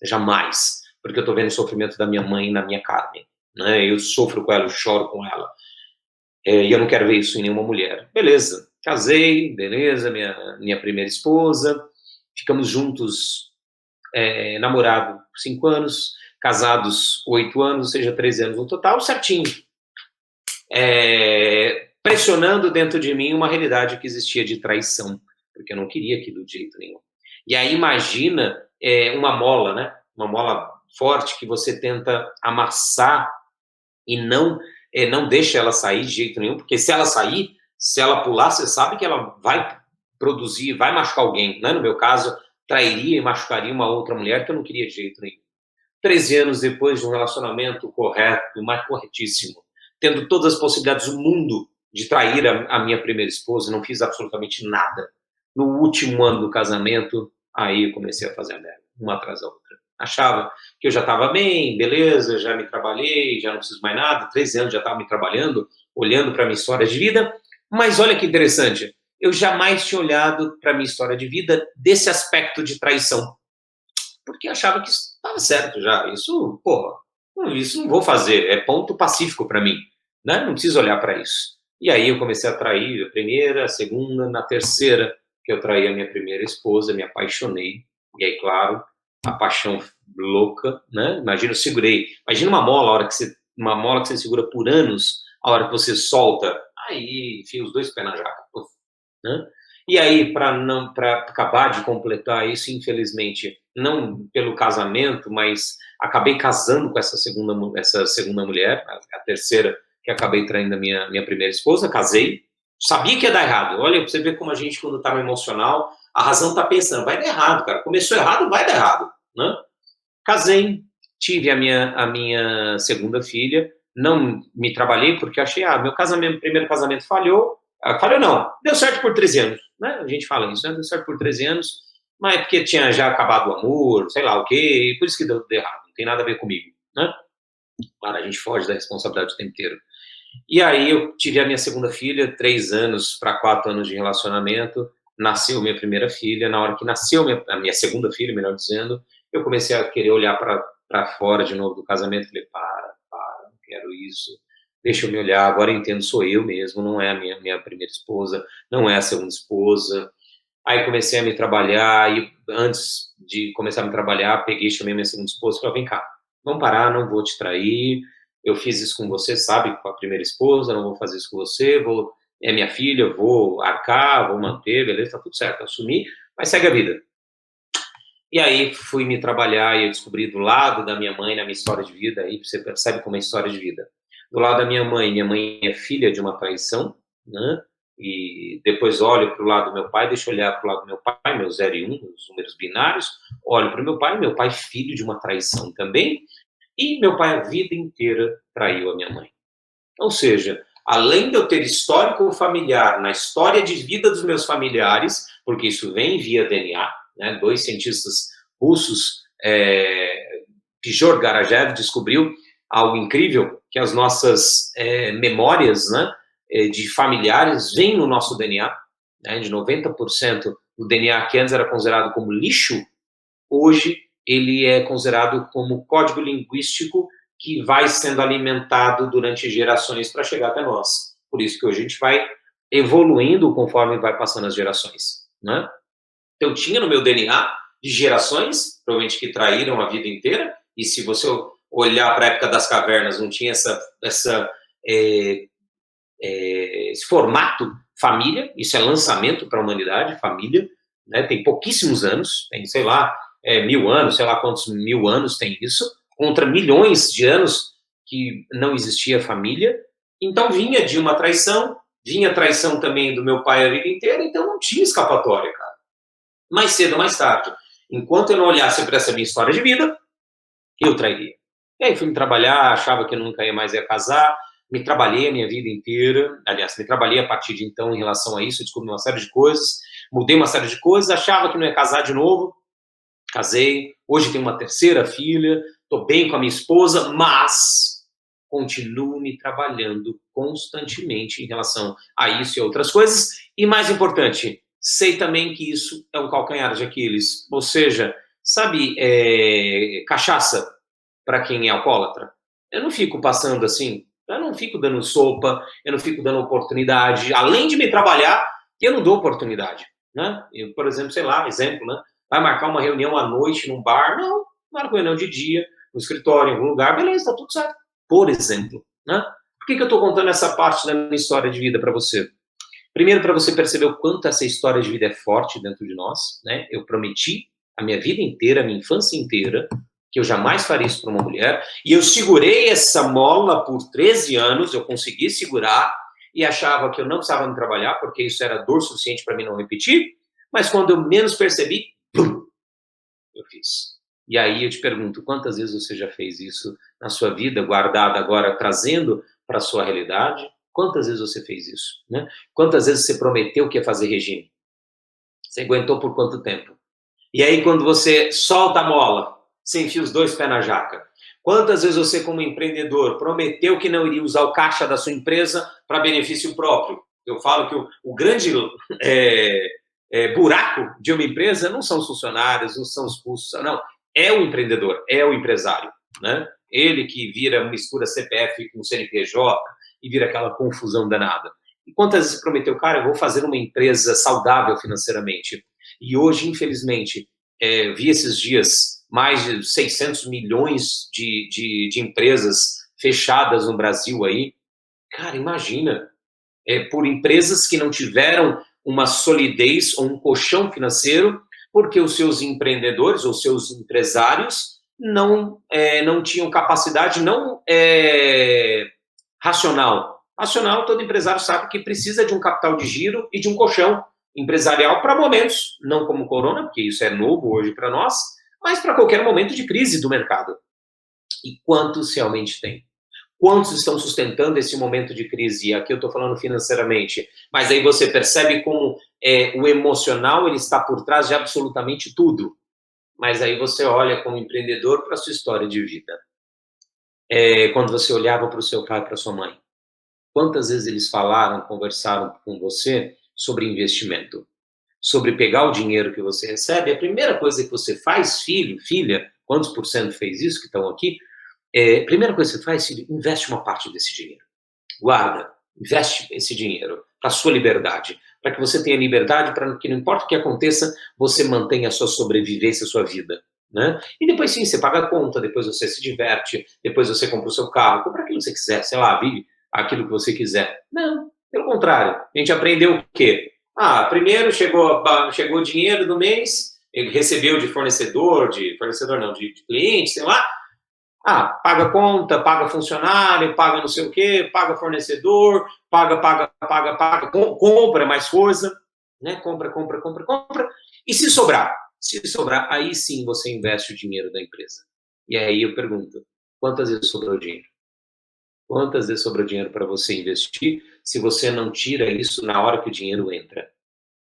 Jamais. porque eu estou vendo o sofrimento da minha mãe na minha carne, né? Eu sofro com ela, eu choro com ela, e eu não quero ver isso em nenhuma mulher. Beleza, casei, beleza, minha primeira esposa, ficamos juntos, namorado 5 anos, casados 8 anos, ou seja, 13 anos no total, certinho. Pressionando dentro de mim uma realidade que existia de traição, porque eu não queria aquilo de jeito nenhum. E aí imagina uma mola, né? Uma mola forte que você tenta amassar e não deixa ela sair de jeito nenhum, porque se ela sair, se ela pular, você sabe que ela vai produzir, vai machucar alguém, né? No meu caso, trairia e machucaria uma outra mulher que eu não queria de jeito nenhum. 13 anos depois de um relacionamento correto, mais corretíssimo, tendo todas as possibilidades do mundo de trair a minha primeira esposa, não fiz absolutamente nada. No último ano do casamento, aí eu comecei a fazer a merda, uma atrás da outra. Achava que eu já estava bem, beleza, já me trabalhei, já não preciso mais nada, 13 anos já estava me trabalhando, olhando para a minha história de vida, mas olha que interessante, eu jamais tinha olhado para a minha história de vida desse aspecto de traição, porque achava que isso estava certo já, isso, porra, isso não vou fazer, é ponto pacífico para mim, né? Não preciso olhar para isso. E aí eu comecei a trair a primeira, a segunda, na terceira, que eu traí a minha primeira esposa, me apaixonei, e aí, claro, a paixão louca, né? Imagina, eu segurei, imagina uma mola que você segura por anos, a hora que você solta, aí enfia os 2 pés na jaca, né? E aí, para acabar de completar isso, infelizmente, não pelo casamento, mas acabei casando com essa segunda mulher, a terceira, que acabei traindo a minha primeira esposa, casei, sabia que ia dar errado. Olha, pra você ver como a gente, quando tá no emocional, a razão tá pensando, vai dar errado, cara. Começou errado, vai dar errado, né? Casei, tive a minha segunda filha, não me trabalhei porque achei, meu primeiro casamento falhou, falhou não, deu certo por 13 anos, né? A gente fala isso, né? Deu certo por 13 anos, mas é porque tinha já acabado o amor, sei lá o quê, por isso que deu errado, não tem nada a ver comigo, né? Claro, a gente foge da responsabilidade o tempo inteiro. E aí eu tive a minha segunda filha, 3 anos para 4 anos de relacionamento, nasceu minha primeira filha, na hora que nasceu a minha segunda filha, melhor dizendo, eu comecei a querer olhar para fora de novo do casamento, falei, não quero isso, deixa eu me olhar, agora eu entendo, sou eu mesmo, não é a minha primeira esposa, não é a segunda esposa. Aí comecei a me trabalhar, e antes de começar a me trabalhar, peguei, chamei minha segunda esposa e falei, vem cá, vamos parar, não vou te trair, eu fiz isso com você, sabe, com a primeira esposa, não vou fazer isso com você, é minha filha, vou arcar, vou manter, beleza, tá tudo certo, assumi, mas segue a vida. E aí fui me trabalhar e eu descobri do lado da minha mãe, na minha história de vida, aí você percebe como é história de vida. Do lado da minha mãe é filha de uma traição, né? E depois olho para o lado do meu pai, deixa eu olhar para o lado do meu pai, meu 0 e 1, os números binários, olho para o meu pai filho de uma traição também, e meu pai a vida inteira traiu a minha mãe. Ou seja, além de eu ter histórico familiar na história de vida dos meus familiares, porque isso vem via DNA, né? 2 cientistas russos, Pijor Garajev descobriu algo incrível, que as nossas memórias, né, de familiares vêm no nosso DNA, né, de 90% do DNA que antes era considerado como lixo, hoje ele é considerado como código linguístico que vai sendo alimentado durante gerações para chegar até nós. Por isso que hoje a gente vai evoluindo conforme vai passando as gerações, né? Então, tinha no meu DNA de gerações, provavelmente que traíram a vida inteira, e se você olhar para a época das cavernas, não tinha esse formato família, isso é lançamento para a humanidade, família, né? Tem pouquíssimos anos, tem, sei lá, 1000 anos, sei lá quantos 1000 anos tem isso, contra milhões de anos que não existia família, então vinha de uma traição, vinha traição também do meu pai a vida inteira, então não tinha escapatória, cara. Mais cedo ou mais tarde, enquanto eu não olhasse para essa minha história de vida, eu trairia. E aí fui me trabalhar, achava que eu nunca mais ia casar, me trabalhei a minha vida inteira, aliás, me trabalhei a partir de então em relação a isso, eu descobri uma série de coisas, mudei uma série de coisas, achava que não ia casar de novo, casei, hoje tenho uma terceira filha, estou bem com a minha esposa, mas continuo me trabalhando constantemente em relação a isso e outras coisas, e mais importante, sei também que isso é um calcanhar de Aquiles, ou seja, sabe, cachaça, para quem é alcoólatra. Eu não fico passando assim, eu não fico dando sopa, eu não fico dando oportunidade. Além de me trabalhar, eu não dou oportunidade, né? Eu, por exemplo, sei lá, exemplo, né? Vai marcar uma reunião à noite num bar? Não, marca reunião de dia, no escritório, em algum lugar, beleza, tá tudo certo. Por exemplo, né? Por que eu estou contando essa parte da minha história de vida para você? Primeiro, para você perceber o quanto essa história de vida é forte dentro de nós, né? Eu prometi a minha vida inteira, a minha infância inteira, que eu jamais faria isso para uma mulher, e eu segurei essa mola por 13 anos, eu consegui segurar, e achava que eu não precisava me trabalhar, porque isso era dor suficiente para mim não repetir, mas quando eu menos percebi, pum, eu fiz. E aí eu te pergunto, quantas vezes você já fez isso na sua vida, guardada agora, trazendo para a sua realidade? Quantas vezes você fez isso, né? Quantas vezes você prometeu que ia fazer regime? Você aguentou por quanto tempo? E aí quando você solta a mola, você enfia os dois pés na jaca. Quantas vezes você, como empreendedor, prometeu que não iria usar o caixa da sua empresa para benefício próprio? Eu falo que o grande buraco de uma empresa não são os funcionários, não são os custos, não. É o empreendedor, é o empresário, né? Ele que vira, mistura CPF com CNPJ e vira aquela confusão danada. E quantas vezes você prometeu, cara, eu vou fazer uma empresa saudável financeiramente? E hoje, infelizmente, vi esses dias mais de 600 milhões de empresas fechadas no Brasil aí. Cara, imagina, por empresas que não tiveram uma solidez ou um colchão financeiro, porque os seus empreendedores ou seus empresários não tinham capacidade, não racional. Racional, todo empresário sabe que precisa de um capital de giro e de um colchão empresarial para momentos, não como o corona, porque isso é novo hoje para nós, mas para qualquer momento de crise do mercado. E quantos realmente tem? Quantos estão sustentando esse momento de crise? E aqui eu estou falando financeiramente, mas aí você percebe como o emocional ele está por trás de absolutamente tudo. Mas aí você olha como empreendedor para a sua história de vida. Quando você olhava para o seu pai e para a sua mãe, quantas vezes eles falaram, conversaram com você sobre investimento? Sobre pegar o dinheiro que você recebe? A primeira coisa que você faz, filho, filha, quantos por cento fez isso que estão aqui? Primeira coisa que você faz, filho, investe uma parte desse dinheiro. Guarda, investe esse dinheiro para a sua liberdade, para que você tenha liberdade, para que não importa o que aconteça, você mantenha a sua sobrevivência, a sua vida. Né? E depois sim, você paga a conta, depois você se diverte, depois você compra o seu carro, compra aquilo que você quiser, sei lá, vive aquilo que você quiser. Não, pelo contrário. A gente aprendeu o quê? Primeiro chegou o dinheiro do mês, ele recebeu de fornecedor não, de cliente, sei lá. Paga conta, paga funcionário, paga não sei o quê, paga fornecedor, paga, compra mais coisa, né? Compra. E se sobrar, aí sim você investe o dinheiro da empresa. E aí eu pergunto, quantas vezes sobrou dinheiro? Quantas vezes sobrou dinheiro para você investir se você não tira isso na hora que o dinheiro entra?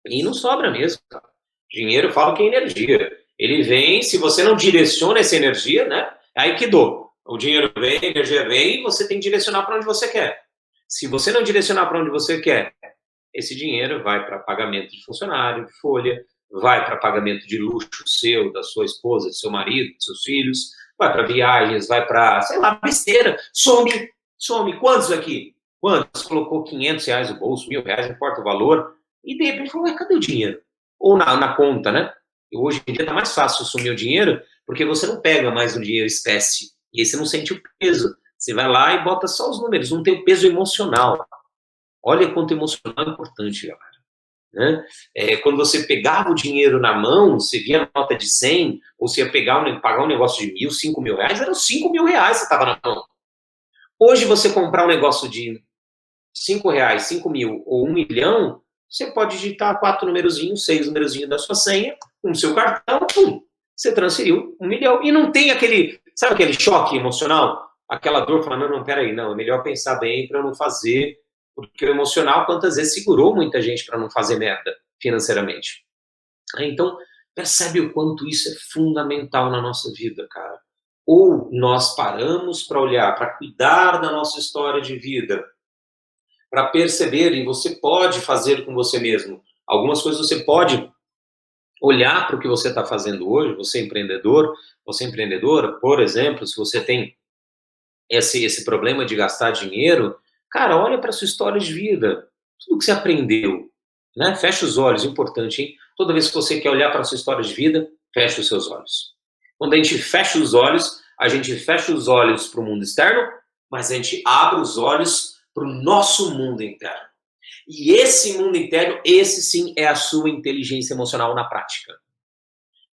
E não sobra mesmo, cara. Dinheiro, eu falo que é energia. Ele vem, se você não direciona essa energia, né? Aí que dou. O dinheiro vem, a energia vem e você tem que direcionar para onde você quer. Se você não direcionar para onde você quer, esse dinheiro vai para pagamento de funcionário, de folha, vai para pagamento de luxo seu, da sua esposa, do seu marido, dos seus filhos, vai para viagens, vai para, sei lá, besteira. Some. Quantos aqui? Quantos? Colocou R$ 500 no bolso, R$ 1.000, não importa o valor, e de repente falou, cadê o dinheiro? Ou na conta, né? E hoje em dia está mais fácil sumir o dinheiro, porque você não pega mais o dinheiro espécie. E aí você não sente o peso. Você vai lá e bota só os números, não tem o peso emocional. Olha quanto emocional é importante, galera. Né? Quando você pegava o dinheiro na mão, você via a nota de 100, ou você ia pagar um negócio de 1.000, R$ 5.000, eram R$ 5.000 que estava na mão. Hoje você comprar um negócio de R$ 5, 5.000 ou 1 milhão, você pode digitar 4 numerozinhos, 6 numerozinhos da sua senha, no seu cartão, você transferiu 1 milhão. E não tem sabe aquele choque emocional? Aquela dor falando, não, peraí, não, é melhor pensar bem para eu não fazer, porque o emocional, quantas vezes segurou muita gente para não fazer merda financeiramente. Então, percebe o quanto isso é fundamental na nossa vida, cara. Ou nós paramos para olhar, para cuidar da nossa história de vida, para perceber, e você pode fazer com você mesmo. Algumas coisas você pode olhar para o que você está fazendo hoje, você empreendedor, você empreendedora, por exemplo, se você tem esse problema de gastar dinheiro, cara, olha para sua história de vida, tudo que você aprendeu, né? Fecha os olhos, importante, hein? Toda vez que você quer olhar para sua história de vida, fecha os seus olhos. Quando a gente fecha os olhos, a gente fecha os olhos para o mundo externo, mas a gente abre os olhos para o nosso mundo interno. E esse mundo interno, esse sim é a sua inteligência emocional na prática.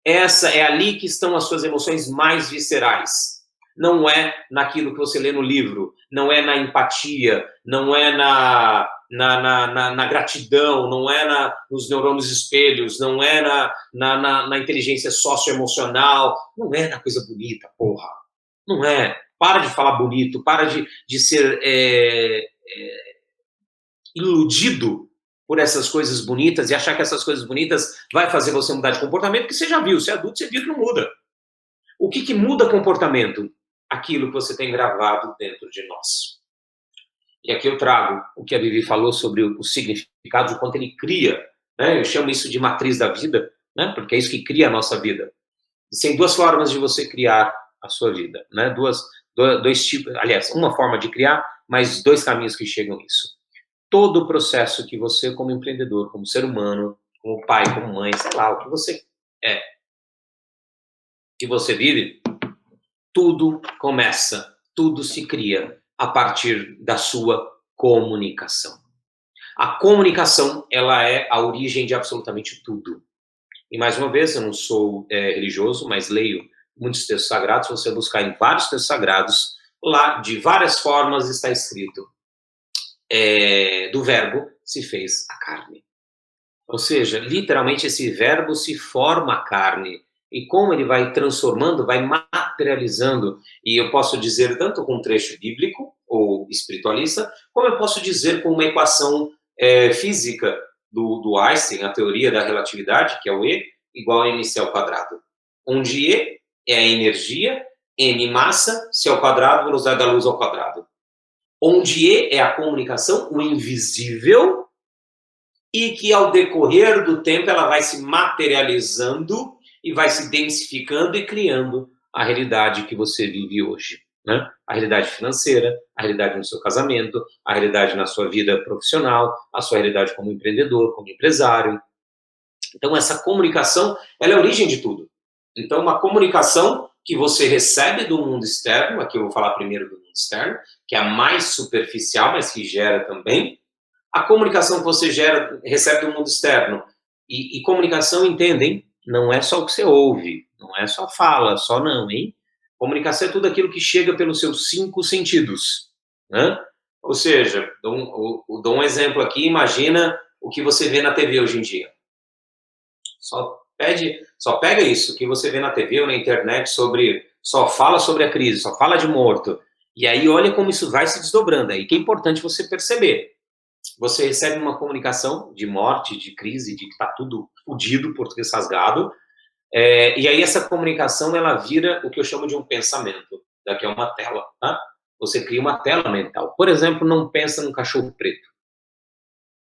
Essa é ali que estão as suas emoções mais viscerais. Não é naquilo que você lê no livro, não é na empatia, não é na gratidão, não é nos neurônios espelhos, não é na inteligência socioemocional, não é na coisa bonita, porra. Não é. Para de falar bonito, para de ser iludido por essas coisas bonitas e achar que essas coisas bonitas vai fazer você mudar de comportamento, que você já viu, você é adulto, você viu que não muda. O que muda comportamento? Aquilo que você tem gravado dentro de nós. E aqui eu trago o que a Vivi falou sobre o significado, o quanto ele cria, né? Eu chamo isso de matriz da vida, né? Porque é isso que cria a nossa vida. E tem duas formas de você criar a sua vida, né? Dois tipos, aliás, uma forma de criar, mas dois caminhos que chegam a isso. Todo o processo que você, como empreendedor, como ser humano, como pai, como mãe, sei lá, o que você é, que você vive, tudo começa, tudo se cria a partir da sua comunicação. A comunicação, ela é a origem de absolutamente tudo. E mais uma vez, eu não sou religioso, mas leio muitos textos sagrados. Se você buscar em vários textos sagrados, lá de várias formas está escrito: do verbo se fez a carne. Ou seja, literalmente esse verbo se forma a carne. E como ele vai transformando, vai materializando. E eu posso dizer tanto com um trecho bíblico ou espiritualista, como eu posso dizer com uma equação física do Einstein, a teoria da relatividade, que é o E igual a mc ao quadrado. Onde E é a energia, m massa, c ao quadrado, velocidade da luz ao quadrado. Onde E é a comunicação, o invisível, e que ao decorrer do tempo ela vai se materializando e vai se densificando e criando a realidade que você vive hoje, né? A realidade financeira, a realidade no seu casamento, a realidade na sua vida profissional, a sua realidade como empreendedor, como empresário. Então essa comunicação, ela é a origem de tudo. Então uma comunicação que você recebe do mundo externo, aqui eu vou falar primeiro do mundo externo, que é a mais superficial, mas que gera também. A comunicação que você recebe do mundo externo. E comunicação, entendem? Não é só o que você ouve, não é só fala, só não, hein? Comunicação é tudo aquilo que chega pelos seus 5 sentidos, né? Ou seja, dou um exemplo aqui, imagina o que você vê na TV hoje em dia. Só pega isso, que você vê na TV ou na internet só fala sobre a crise, só fala de morto. E aí olha como isso vai se desdobrando, aí que é importante você perceber. Você recebe uma comunicação de morte, de crise, de que está tudo fodido, português rasgado, e aí essa comunicação, ela vira o que eu chamo de um pensamento. Daqui é uma tela, tá? Você cria uma tela mental. Por exemplo, não pensa num cachorro preto.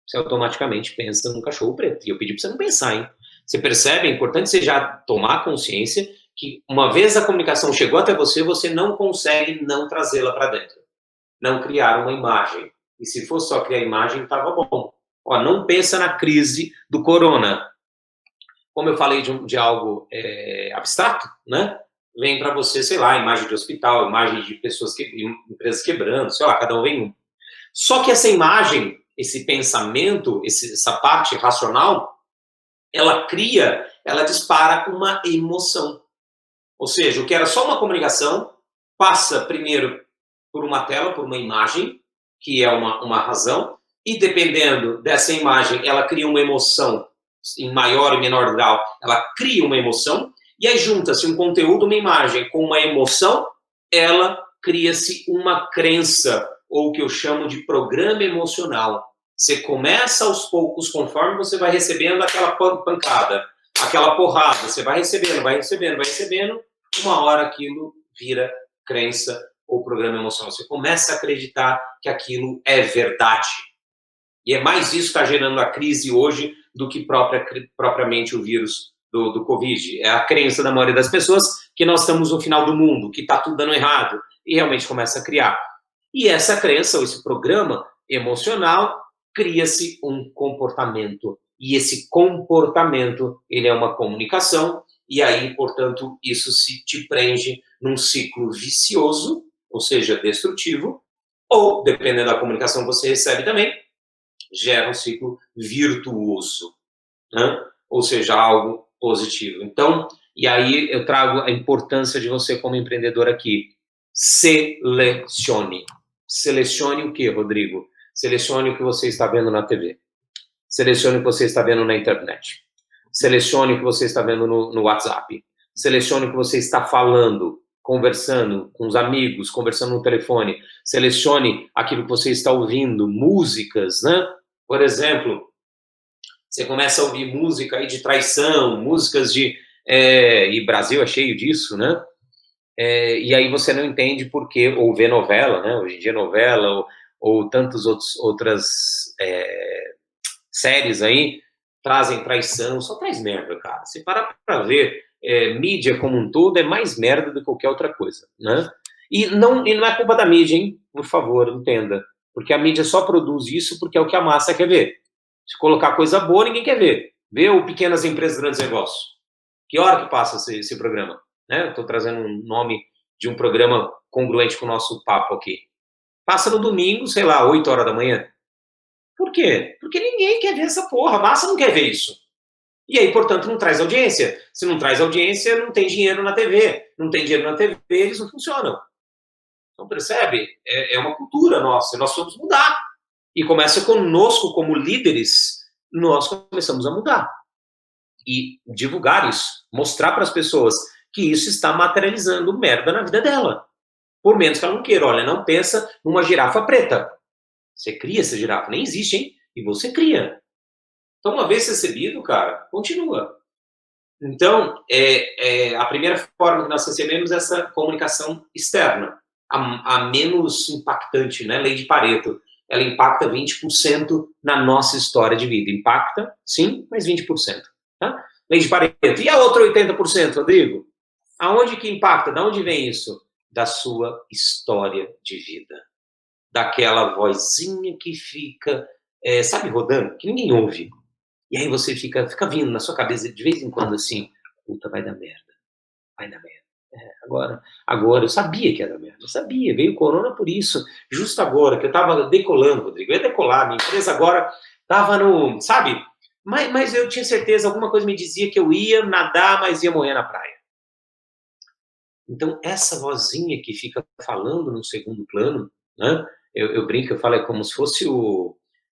Você automaticamente pensa num cachorro preto. E eu pedi para você não pensar, hein? Você percebe? É importante você já tomar consciência que uma vez a comunicação chegou até você, você não consegue não trazê-la para dentro. Não criar uma imagem. E se fosse só criar imagem, estava bom. Ó, não pensa na crise do corona. Como eu falei de algo abstrato, né? Vem para você, sei lá, imagem de hospital, imagem de empresas quebrando, sei lá, cada um vem um. Só que essa imagem, esse pensamento, essa parte racional, ela dispara uma emoção. Ou seja, o que era só uma comunicação, passa primeiro por uma tela, por uma imagem, que é uma razão, e dependendo dessa imagem, ela cria uma emoção, em maior e menor grau, ela cria uma emoção, e aí junta-se um conteúdo, uma imagem com uma emoção, ela cria-se uma crença, ou o que eu chamo de programa emocional. Você começa aos poucos, conforme você vai recebendo aquela pancada, aquela porrada, você vai recebendo, uma hora aquilo vira crença ou programa emocional. Você começa a acreditar que aquilo é verdade. E é mais isso que está gerando a crise hoje do que propriamente o vírus do Covid. É a crença da maioria das pessoas que nós estamos no final do mundo, que está tudo dando errado, e realmente começa a criar. E essa crença, ou esse programa emocional, cria-se um comportamento. E esse comportamento, ele é uma comunicação, e aí, portanto, isso se te prende num ciclo vicioso, ou seja, destrutivo, ou, dependendo da comunicação que você recebe também, gera um ciclo virtuoso, né? Ou seja, algo positivo. Então, e aí eu trago a importância de você como empreendedor aqui. Selecione. Selecione o que, Rodrigo? Selecione o que você está vendo na TV. Selecione o que você está vendo na internet. Selecione o que você está vendo no WhatsApp. Selecione o que você está falando, conversando com os amigos, conversando no telefone. Selecione aquilo que você está ouvindo, músicas, né? Por exemplo, você começa a ouvir música aí de traição, músicas de... e Brasil é cheio disso, né? E aí você não entende por quê, ou vê novela, né? Hoje em dia novela, ou tantas outras séries aí, trazem traição, só traz merda, cara. Se parar pra ver, mídia como um todo é mais merda do que qualquer outra coisa, né? E não é culpa da mídia, hein? Por favor, entenda. Porque a mídia só produz isso porque é o que a massa quer ver. Se colocar coisa boa, ninguém quer ver. Vê o Pequenas Empresas, Grandes Negócios. Que hora que passa esse programa? Né? Estou trazendo um nome de um programa congruente com o nosso papo aqui. Passa no domingo, sei lá, 8 horas da manhã. Por quê? Porque ninguém quer ver essa porra. A massa não quer ver isso. E aí, portanto, não traz audiência. Se não traz audiência, não tem dinheiro na TV. Não tem dinheiro na TV, eles não funcionam. Então, percebe? É uma cultura nossa. Nós vamos mudar. E começa conosco, como líderes, nós começamos a mudar. E divulgar isso. Mostrar para as pessoas que isso está materializando merda na vida dela. Por menos que ela não queira. Olha, não pensa numa girafa preta. Você cria essa girafa. Nem existe, hein? E você cria. Então, uma vez recebido, cara, continua. Então, a primeira forma que nós recebemos é essa comunicação externa. A menos impactante, né? Lei de Pareto. Ela impacta 20% na nossa história de vida. Impacta, sim, mas 20%. Tá? Lei de Pareto. E a outra 80%, Rodrigo? Aonde que impacta? Da onde vem isso? Da sua história de vida. Daquela vozinha que fica, sabe, rodando, que ninguém ouve. E aí você fica vindo na sua cabeça de vez em quando assim, puta, vai dar merda. Vai dar merda. Agora, eu sabia que ia dar merda. Eu sabia, veio o corona por isso. Justo agora, que eu tava decolando, Rodrigo. Eu ia decolar, minha empresa agora tava no, sabe? Mas eu tinha certeza, alguma coisa me dizia que eu ia nadar, mas ia morrer na praia. Então, essa vozinha que fica falando no segundo plano, né? Eu brinco, eu falo, é como se fosse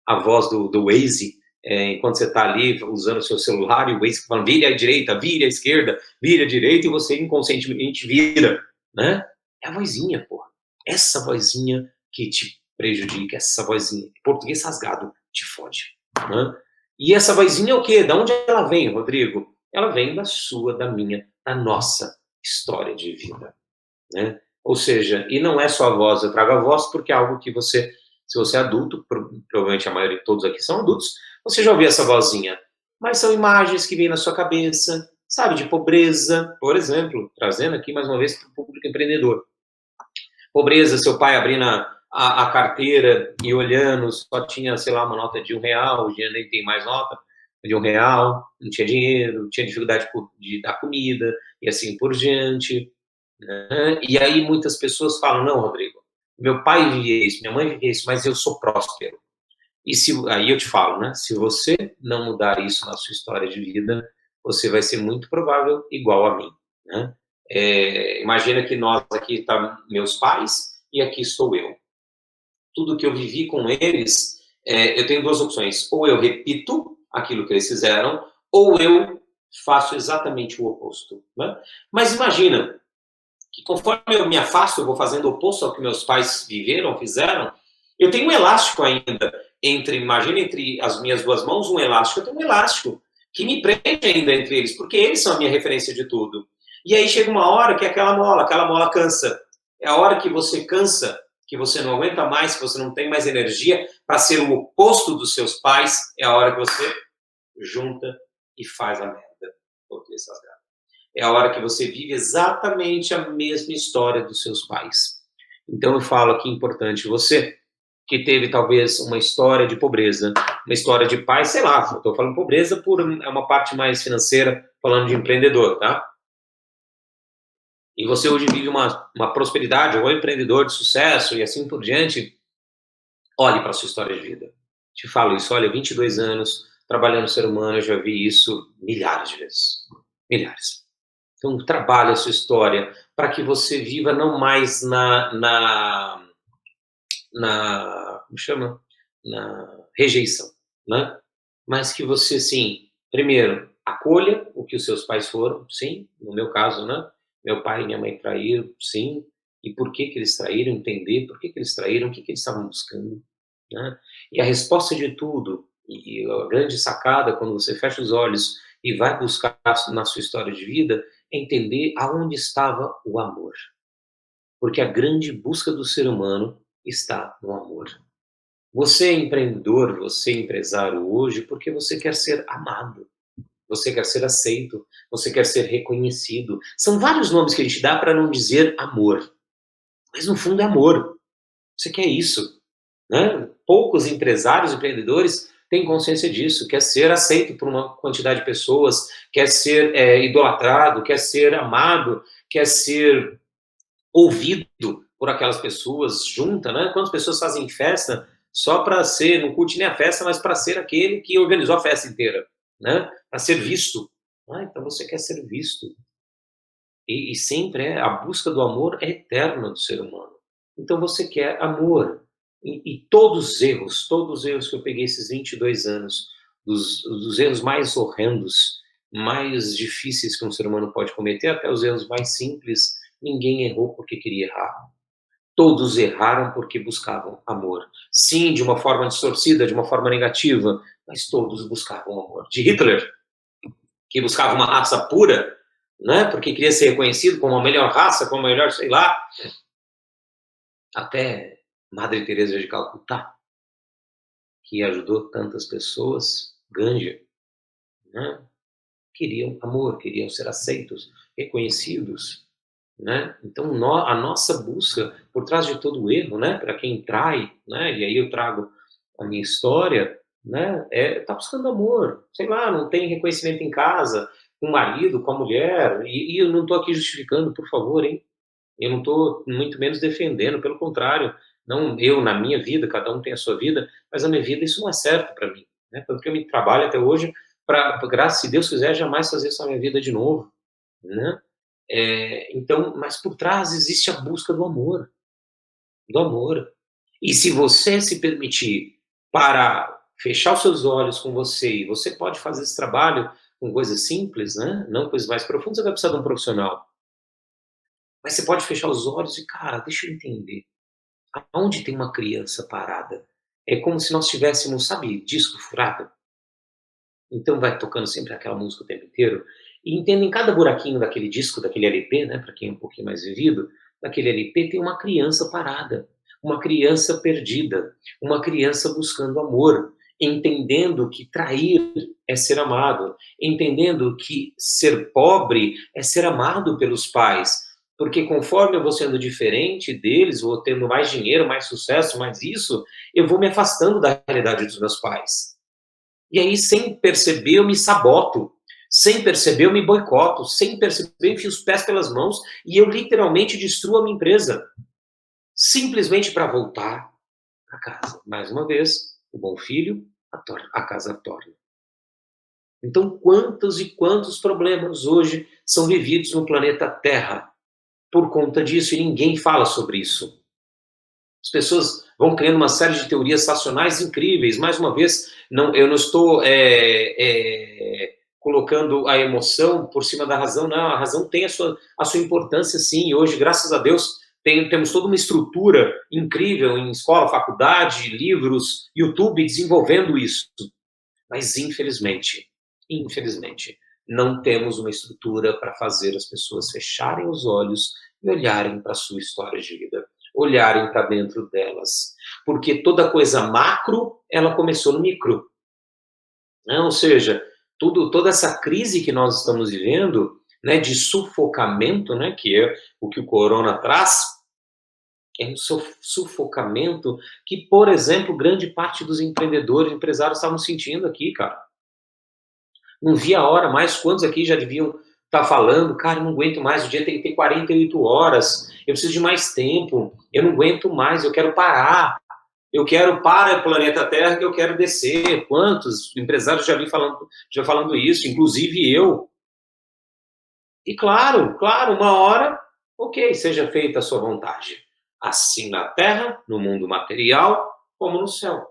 a voz do Waze, enquanto você está ali usando o seu celular, e o Waze falando, vire à direita, vire à esquerda, vire à direita, e você inconscientemente vira, né? É a vozinha, porra. Essa vozinha que te prejudica, essa vozinha, português rasgado, te fode, né? E essa vozinha é o quê? Da onde ela vem, Rodrigo? Ela vem da sua, da minha, da nossa história de vida, né? Ou seja, e não é só a voz, eu trago a voz porque é algo que você, se você é adulto, provavelmente a maioria de todos aqui são adultos, você já ouviu essa vozinha, mas são imagens que vêm na sua cabeça, sabe, de pobreza, por exemplo, trazendo aqui mais uma vez para o público empreendedor. Pobreza, seu pai abrindo a carteira e olhando, só tinha, sei lá, uma nota de R$1, hoje nem tem mais nota de R$1, não tinha dinheiro, tinha dificuldade de dar comida, e assim por diante. Né? E aí muitas pessoas falam, não, Rodrigo, meu pai vivia isso, minha mãe vivia isso, mas eu sou próspero. E aí eu te falo, né? Se você não mudar isso na sua história de vida, você vai ser muito provável igual a mim, né? Imagina que nós aqui tá meus pais e aqui estou eu. Tudo que eu vivi com eles, eu tenho duas opções. Ou eu repito aquilo que eles fizeram, ou eu faço exatamente o oposto, né? Mas imagina que conforme eu me afasto, eu vou fazendo o oposto ao que meus pais viveram, fizeram, eu tenho um elástico ainda imagina entre as minhas duas mãos um elástico, eu tenho um elástico que me prende ainda entre eles, porque eles são a minha referência de tudo. E aí chega uma hora que aquela mola cansa. É a hora que você cansa, que você não aguenta mais, que você não tem mais energia para ser o oposto dos seus pais, é a hora que você junta e faz a merda. português rasgado. É a hora que você vive exatamente a mesma história dos seus pais. Então eu falo que é importante você que teve talvez uma história de pobreza, uma história de pai, sei lá, eu estou falando pobreza por uma parte mais financeira, falando de empreendedor, tá? E você hoje vive uma prosperidade, ou é um empreendedor de sucesso e assim por diante, olhe para a sua história de vida. Te falo isso, olha, 22 anos trabalhando no ser humano, eu já vi isso milhares de vezes. Milhares. Então, trabalhe a sua história para que você viva não mais como chama? Na rejeição, né? Mas que você, sim, primeiro, acolha o que os seus pais foram, sim, no meu caso, né? Meu pai e minha mãe traíram, sim, e por que que eles traíram, entender por que que eles traíram, o que que eles estavam buscando, né? E a resposta de tudo, e a grande sacada, quando você fecha os olhos e vai buscar na sua história de vida, é entender aonde estava o amor. Porque a grande busca do ser humano está no amor. Você é empreendedor, você é empresário hoje porque você quer ser amado, você quer ser aceito, você quer ser reconhecido. São vários nomes que a gente dá para não dizer amor, mas no fundo é amor. Você quer isso, né? Poucos empresários, empreendedores têm consciência disso, quer ser aceito por uma quantidade de pessoas, quer ser idolatrado, quer ser amado, quer ser ouvido por aquelas pessoas, junta, né? Quantas pessoas fazem festa só para ser, não curte nem a festa, mas para ser aquele que organizou a festa inteira, né? Para ser visto. Ah, então você quer ser visto. E sempre a busca do amor é eterna do ser humano. Então você quer amor. E todos os erros que eu peguei esses 22 anos, dos erros mais horrendos, mais difíceis que um ser humano pode cometer, até os erros mais simples, ninguém errou porque queria errar. Todos erraram porque buscavam amor. Sim, de uma forma distorcida, de uma forma negativa, mas todos buscavam amor. De Hitler, que buscava uma raça pura, né, porque queria ser reconhecido como a melhor raça, como a melhor, sei lá, até Madre Teresa de Calcutá, que ajudou tantas pessoas, Gandhi, né, queriam amor, queriam ser aceitos, reconhecidos, né? Então a nossa busca por trás de todo o erro, né, para quem trai, né, e aí eu trago a minha história, né, tá buscando amor, sei lá, não tem reconhecimento em casa, com o marido, com a mulher, e eu não estou aqui justificando, por favor, hein? Eu não estou muito menos defendendo, pelo contrário, não eu na minha vida, cada um tem a sua vida, mas na minha vida isso não é certo para mim, né? Tanto que eu me trabalho até hoje para, graças, se Deus quiser, jamais fazer isso na minha vida de novo, né? Então, mas por trás existe a busca do amor, do amor. E se você se permitir parar, fechar os seus olhos com você, e você pode fazer esse trabalho com coisas simples, né? Não coisas mais profundas, você vai precisar de um profissional. Mas você pode fechar os olhos e, cara, deixa eu entender. Aonde tem uma criança parada? É como se nós tivéssemos, sabe, disco furado? Então vai tocando sempre aquela música o tempo inteiro. E entenda, em cada buraquinho daquele disco, daquele LP, né, para quem é um pouquinho mais vivido, daquele LP tem uma criança parada, uma criança perdida, uma criança buscando amor, entendendo que trair é ser amado, entendendo que ser pobre é ser amado pelos pais, porque conforme eu vou sendo diferente deles, vou tendo mais dinheiro, mais sucesso, mais isso, eu vou me afastando da realidade dos meus pais. E aí, sem perceber, eu me saboto. Sem perceber, eu me boicoto. Sem perceber, eu enfio os pés pelas mãos e eu literalmente destruo a minha empresa. Simplesmente para voltar para casa. Mais uma vez, o bom filho, a casa torna. Então, quantos e quantos problemas hoje são vividos no planeta Terra por conta disso e ninguém fala sobre isso? As pessoas vão criando uma série de teorias racionais incríveis. Mais uma vez, eu não estou colocando a emoção por cima da razão, não. A razão tem a sua importância, sim. E hoje, graças a Deus, temos toda uma estrutura incrível em escola, faculdade, livros, YouTube, desenvolvendo isso. Mas, infelizmente, não temos uma estrutura para fazer as pessoas fecharem os olhos e olharem para a sua história de vida, olharem para dentro delas. Porque toda coisa macro, ela começou no micro. Ou seja, toda essa crise que nós estamos vivendo, né, de sufocamento, né, que é o que o corona traz, é um sufocamento que, por exemplo, grande parte dos empreendedores, empresários estavam sentindo aqui, cara. Não via a hora mais, quantos aqui já deviam estar falando, cara, eu não aguento mais, o dia tem que ter 48 horas, eu preciso de mais tempo, eu não aguento mais, eu quero parar. Eu quero para o planeta Terra que eu quero descer. Quantos empresários já vi falando isso, inclusive eu. E claro, uma hora, ok, seja feita a sua vontade. Assim na Terra, no mundo material, como no céu.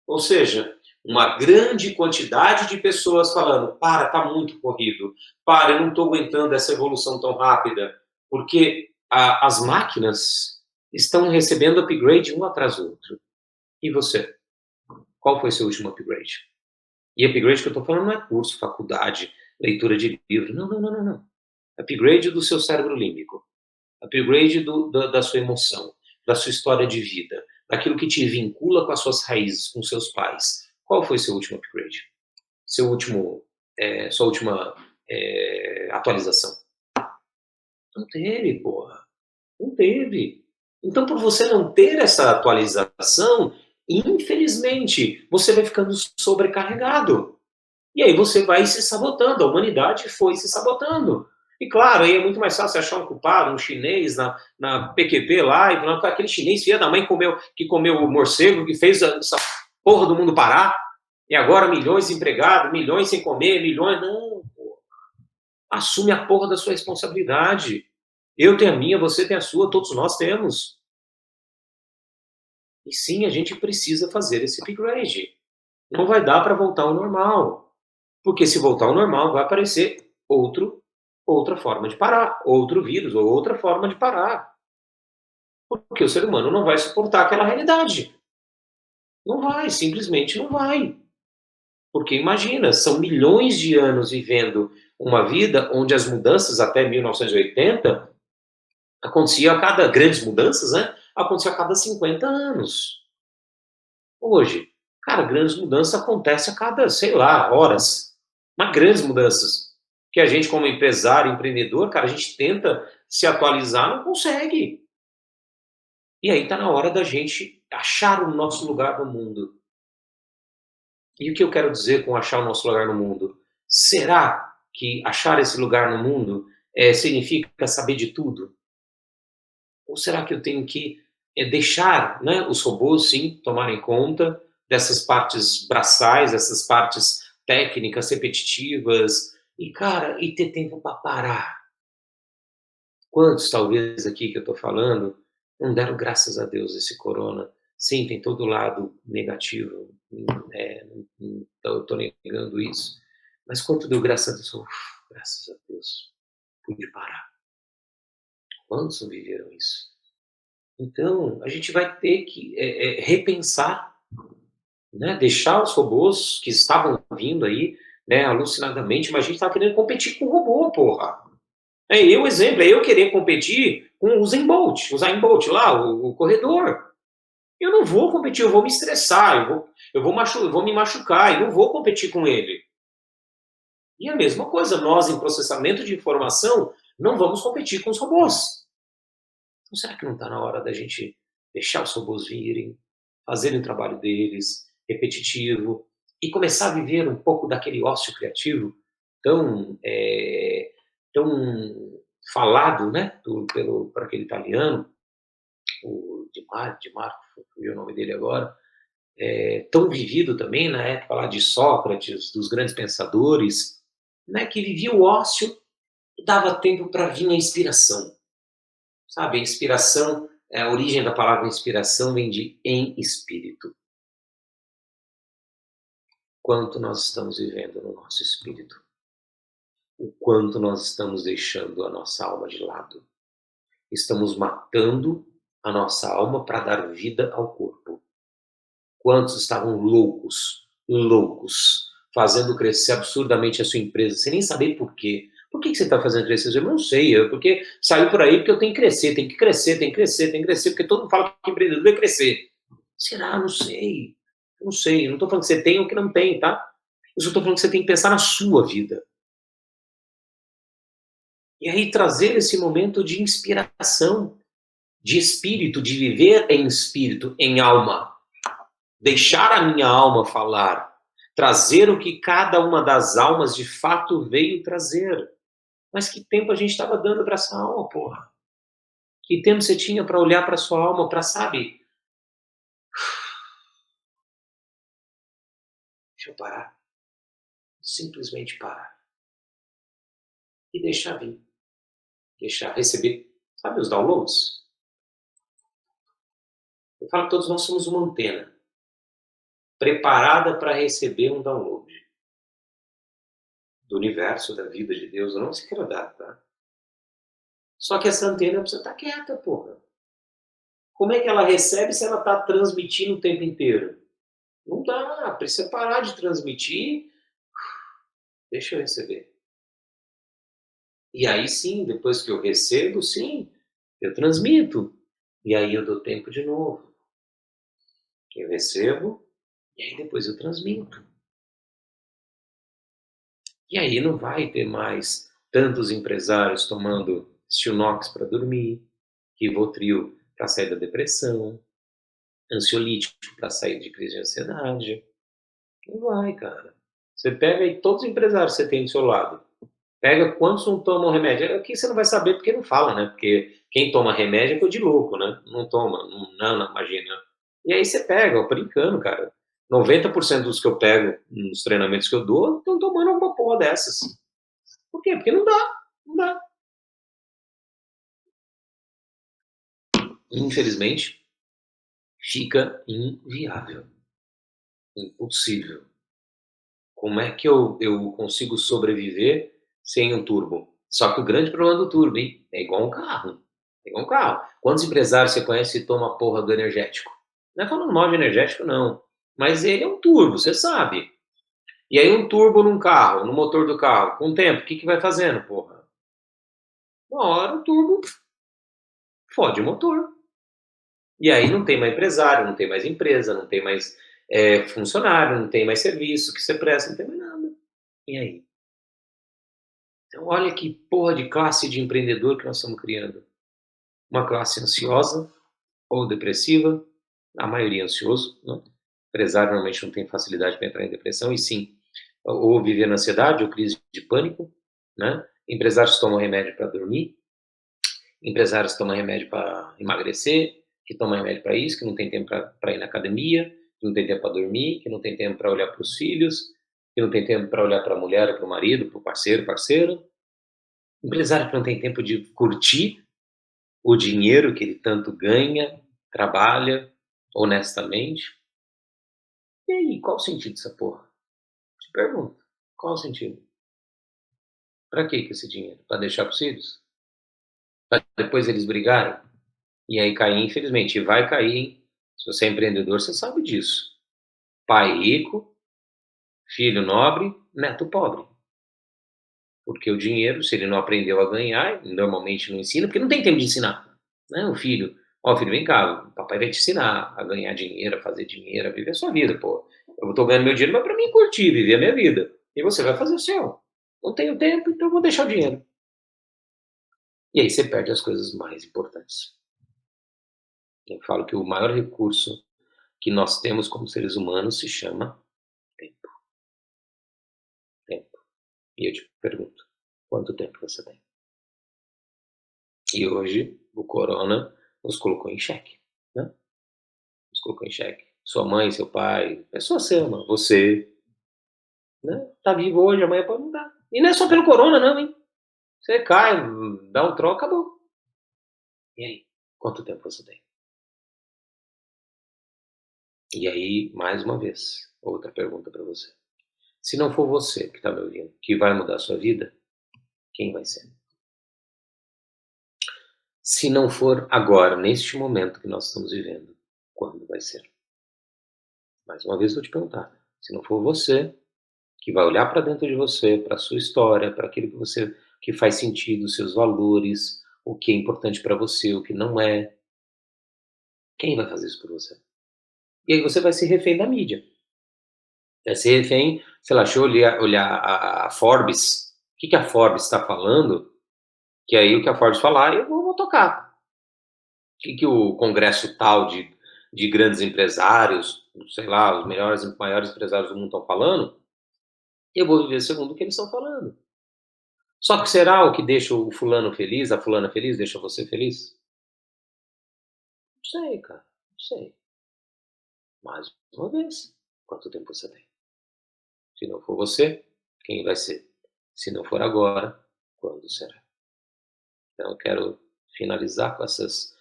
Ou seja, uma grande quantidade de pessoas falando, para, tá muito corrido. Para, eu não estou aguentando essa evolução tão rápida. Porque as máquinas estão recebendo upgrade um atrás do outro. E você? Qual foi seu último upgrade? E upgrade que eu estou falando não é curso, faculdade, leitura de livro. Não. Upgrade do seu cérebro límbico. Upgrade da sua emoção, da sua história de vida, daquilo que te vincula com as suas raízes, com seus pais. Qual foi seu último upgrade? Sua última atualização? Não teve, porra. Não teve. Então, por você não ter essa atualização, infelizmente, você vai ficando sobrecarregado. E aí você vai se sabotando. A humanidade foi se sabotando. E claro, aí é muito mais fácil achar um culpado, um chinês na PQP lá, e falar que aquele chinês, filha da mãe, que comeu o morcego, que fez essa porra do mundo parar, e agora milhões desempregados, milhões sem comer, milhões... Não, porra. Assume a porra da sua responsabilidade. Eu tenho a minha, você tem a sua, todos nós temos. E sim, a gente precisa fazer esse upgrade. Não vai dar para voltar ao normal. Porque se voltar ao normal, vai aparecer outra forma de parar, outro vírus, ou outra forma de parar. Porque o ser humano não vai suportar aquela realidade. Não vai, simplesmente não vai. Porque imagina, são milhões de anos vivendo uma vida onde as mudanças até 1980 grandes mudanças, né? Acontecia a cada 50 anos. Hoje, cara, grandes mudanças acontecem a cada, sei lá, horas. Mas grandes mudanças. Que a gente, como empresário, empreendedor, cara, a gente tenta se atualizar, não consegue. E aí tá na hora da gente achar o nosso lugar no mundo. E o que eu quero dizer com achar o nosso lugar no mundo? Será que achar esse lugar no mundo significa saber de tudo? Ou será que eu tenho que deixar, né, os robôs, sim, tomarem conta dessas partes braçais, dessas partes técnicas, repetitivas, e, cara, e ter tempo para parar? Quantos, talvez, aqui que eu estou falando, não deram graças a Deus esse corona? Sim, tem todo o lado negativo, não estou negando isso. Mas quanto deu graças a Deus? Graças a Deus, pude parar. Quantos não viveram isso? Então, a gente vai ter que repensar, né? Deixar os robôs que estavam vindo aí, né, alucinadamente, mas a gente estava querendo competir com o robô, porra. Eu querer competir com o Usain Bolt lá, o corredor. Eu não vou competir, eu vou me estressar, eu vou me machucar, e não vou competir com ele. E a mesma coisa, nós em processamento de informação, não vamos competir com os robôs. Então, será que não está na hora da gente deixar os robôs virem, fazerem o trabalho deles, repetitivo, e começar a viver um pouco daquele ócio criativo tão falado, né, por aquele italiano, o Di Marco, foi o nome dele agora, tão vivido também na época lá de Sócrates, dos grandes pensadores, né, que vivia o ócio e dava tempo para vir a inspiração. Sabe, a inspiração, a origem da palavra inspiração vem de em espírito. Quanto nós estamos vivendo no nosso espírito? O quanto nós estamos deixando a nossa alma de lado? Estamos matando a nossa alma para dar vida ao corpo. Quantos estavam loucos, fazendo crescer absurdamente a sua empresa, sem nem saber por quê? Por que você está fazendo crescer? Eu não sei, porque saiu por aí porque eu tenho que crescer, porque todo mundo fala que empreendedor é crescer. Será? Não sei. Não estou falando que você tem ou que não tem, tá? Eu só estou falando que você tem que pensar na sua vida. E aí trazer esse momento de inspiração, de espírito, de viver em espírito, em alma. Deixar a minha alma falar. Trazer o que cada uma das almas de fato veio trazer. Mas que tempo a gente estava dando para essa alma, porra? Que tempo você tinha para olhar para sua alma, para, sabe? Deixa eu parar. Simplesmente parar. E deixar vir. Deixar receber. Sabe os downloads? Eu falo que todos nós somos uma antena preparada para receber um download do universo, da vida de Deus, ou não se queira dar, tá? Só que essa antena precisa estar quieta, porra. Como é que ela recebe se ela está transmitindo o tempo inteiro? Não dá, precisa parar de transmitir, deixa eu receber. E aí sim, depois que eu recebo, sim, eu transmito. E aí eu dou tempo de novo. Eu recebo, e aí depois eu transmito. E aí não vai ter mais tantos empresários tomando Stilnox para dormir, Rivotril para sair da depressão, ansiolítico para sair de crise de ansiedade. Não vai, cara. Você pega aí todos os empresários que você tem do seu lado. Pega quantos não tomam remédio. Aqui você não vai saber porque não fala, né? Porque quem toma remédio é coisa de louco, né? Não toma, não, imagina. E aí você pega, ó, brincando, cara. 90% dos que eu pego nos treinamentos que eu dou estão tomando alguma porra dessas. Por quê? Porque não dá, não dá. Infelizmente, fica inviável, impossível. Como é que eu consigo sobreviver sem um turbo? Só que o grande problema do turbo, hein? É igual um carro. É igual um carro. Quantos empresários você conhece que toma a porra do energético? Não é falando mal de energético, não. Mas ele é um turbo, você sabe. E aí um turbo num carro, no motor do carro, com o tempo, o que vai fazendo, porra? Uma hora o turbo fode o motor. E aí não tem mais empresário, não tem mais empresa, não tem mais funcionário, não tem mais serviço que você presta, não tem mais nada. E aí? Então olha que porra de classe de empreendedor que nós estamos criando. Uma classe ansiosa ou depressiva, a maioria ansioso, né? Empresário normalmente não tem facilidade para entrar em depressão, e sim, ou viver na ansiedade ou crise de pânico, né? Empresários tomam remédio para dormir, empresários tomam remédio para emagrecer, que tomam remédio para isso, que não tem tempo para ir na academia, que não tem tempo para dormir, que não tem tempo para olhar para os filhos, que não tem tempo para olhar para a mulher, para o marido, para o parceiro. Empresário que não tem tempo de curtir o dinheiro que ele tanto ganha, trabalha honestamente. E aí, qual o sentido dessa porra? Te pergunto, qual o sentido? Para que esse dinheiro? Para deixar para os filhos? Para depois eles brigarem? E aí cair, infelizmente, e vai cair, hein? Se você é empreendedor, você sabe disso. Pai rico, filho nobre, neto pobre. Porque o dinheiro, se ele não aprendeu a ganhar, normalmente não ensina, porque não tem tempo de ensinar. Né? O filho, ó, filho, vem cá, o papai vai te ensinar a ganhar dinheiro, a fazer dinheiro, a viver a sua vida, pô. Eu tô ganhando meu dinheiro, mas para mim curtir, viver a minha vida. E você vai fazer o seu. Não tenho tempo, então vou deixar o dinheiro. E aí você perde as coisas mais importantes. Eu falo que o maior recurso que nós temos como seres humanos se chama tempo. Tempo. E eu te pergunto, quanto tempo você tem? E hoje o corona nos colocou em xeque, né? Nos colocou em xeque. Sua mãe, seu pai, é só você, mano. Você, né? Tá vivo hoje, amanhã pode mudar. E não é só pelo corona, não, hein? Você cai, dá um troco, acabou. E aí, quanto tempo você tem? E aí, mais uma vez, outra pergunta para você. Se não for você que está me ouvindo, que vai mudar a sua vida, quem vai ser? Se não for agora, neste momento que nós estamos vivendo, quando vai ser? Mais uma vez vou te perguntar. Se não for você que vai olhar para dentro de você, para a sua história, para aquilo que faz sentido, os seus valores, o que é importante para você, o que não é, quem vai fazer isso por você? E aí você vai se refém da mídia. É ser refém, sei lá, deixa eu olhar a Forbes, o que a Forbes está falando, que aí o que a Forbes falar, eu vou tocar. O que o congresso tal de grandes empresários, sei lá, os maiores empresários do mundo estão falando, eu vou viver segundo o que eles estão falando. Só que será o que deixa o fulano feliz, a fulana feliz, deixa você feliz? Não sei, cara, não sei. Mais uma vez, quanto tempo você tem? Se não for você, quem vai ser? Se não for agora, quando será? Então eu quero finalizar com essas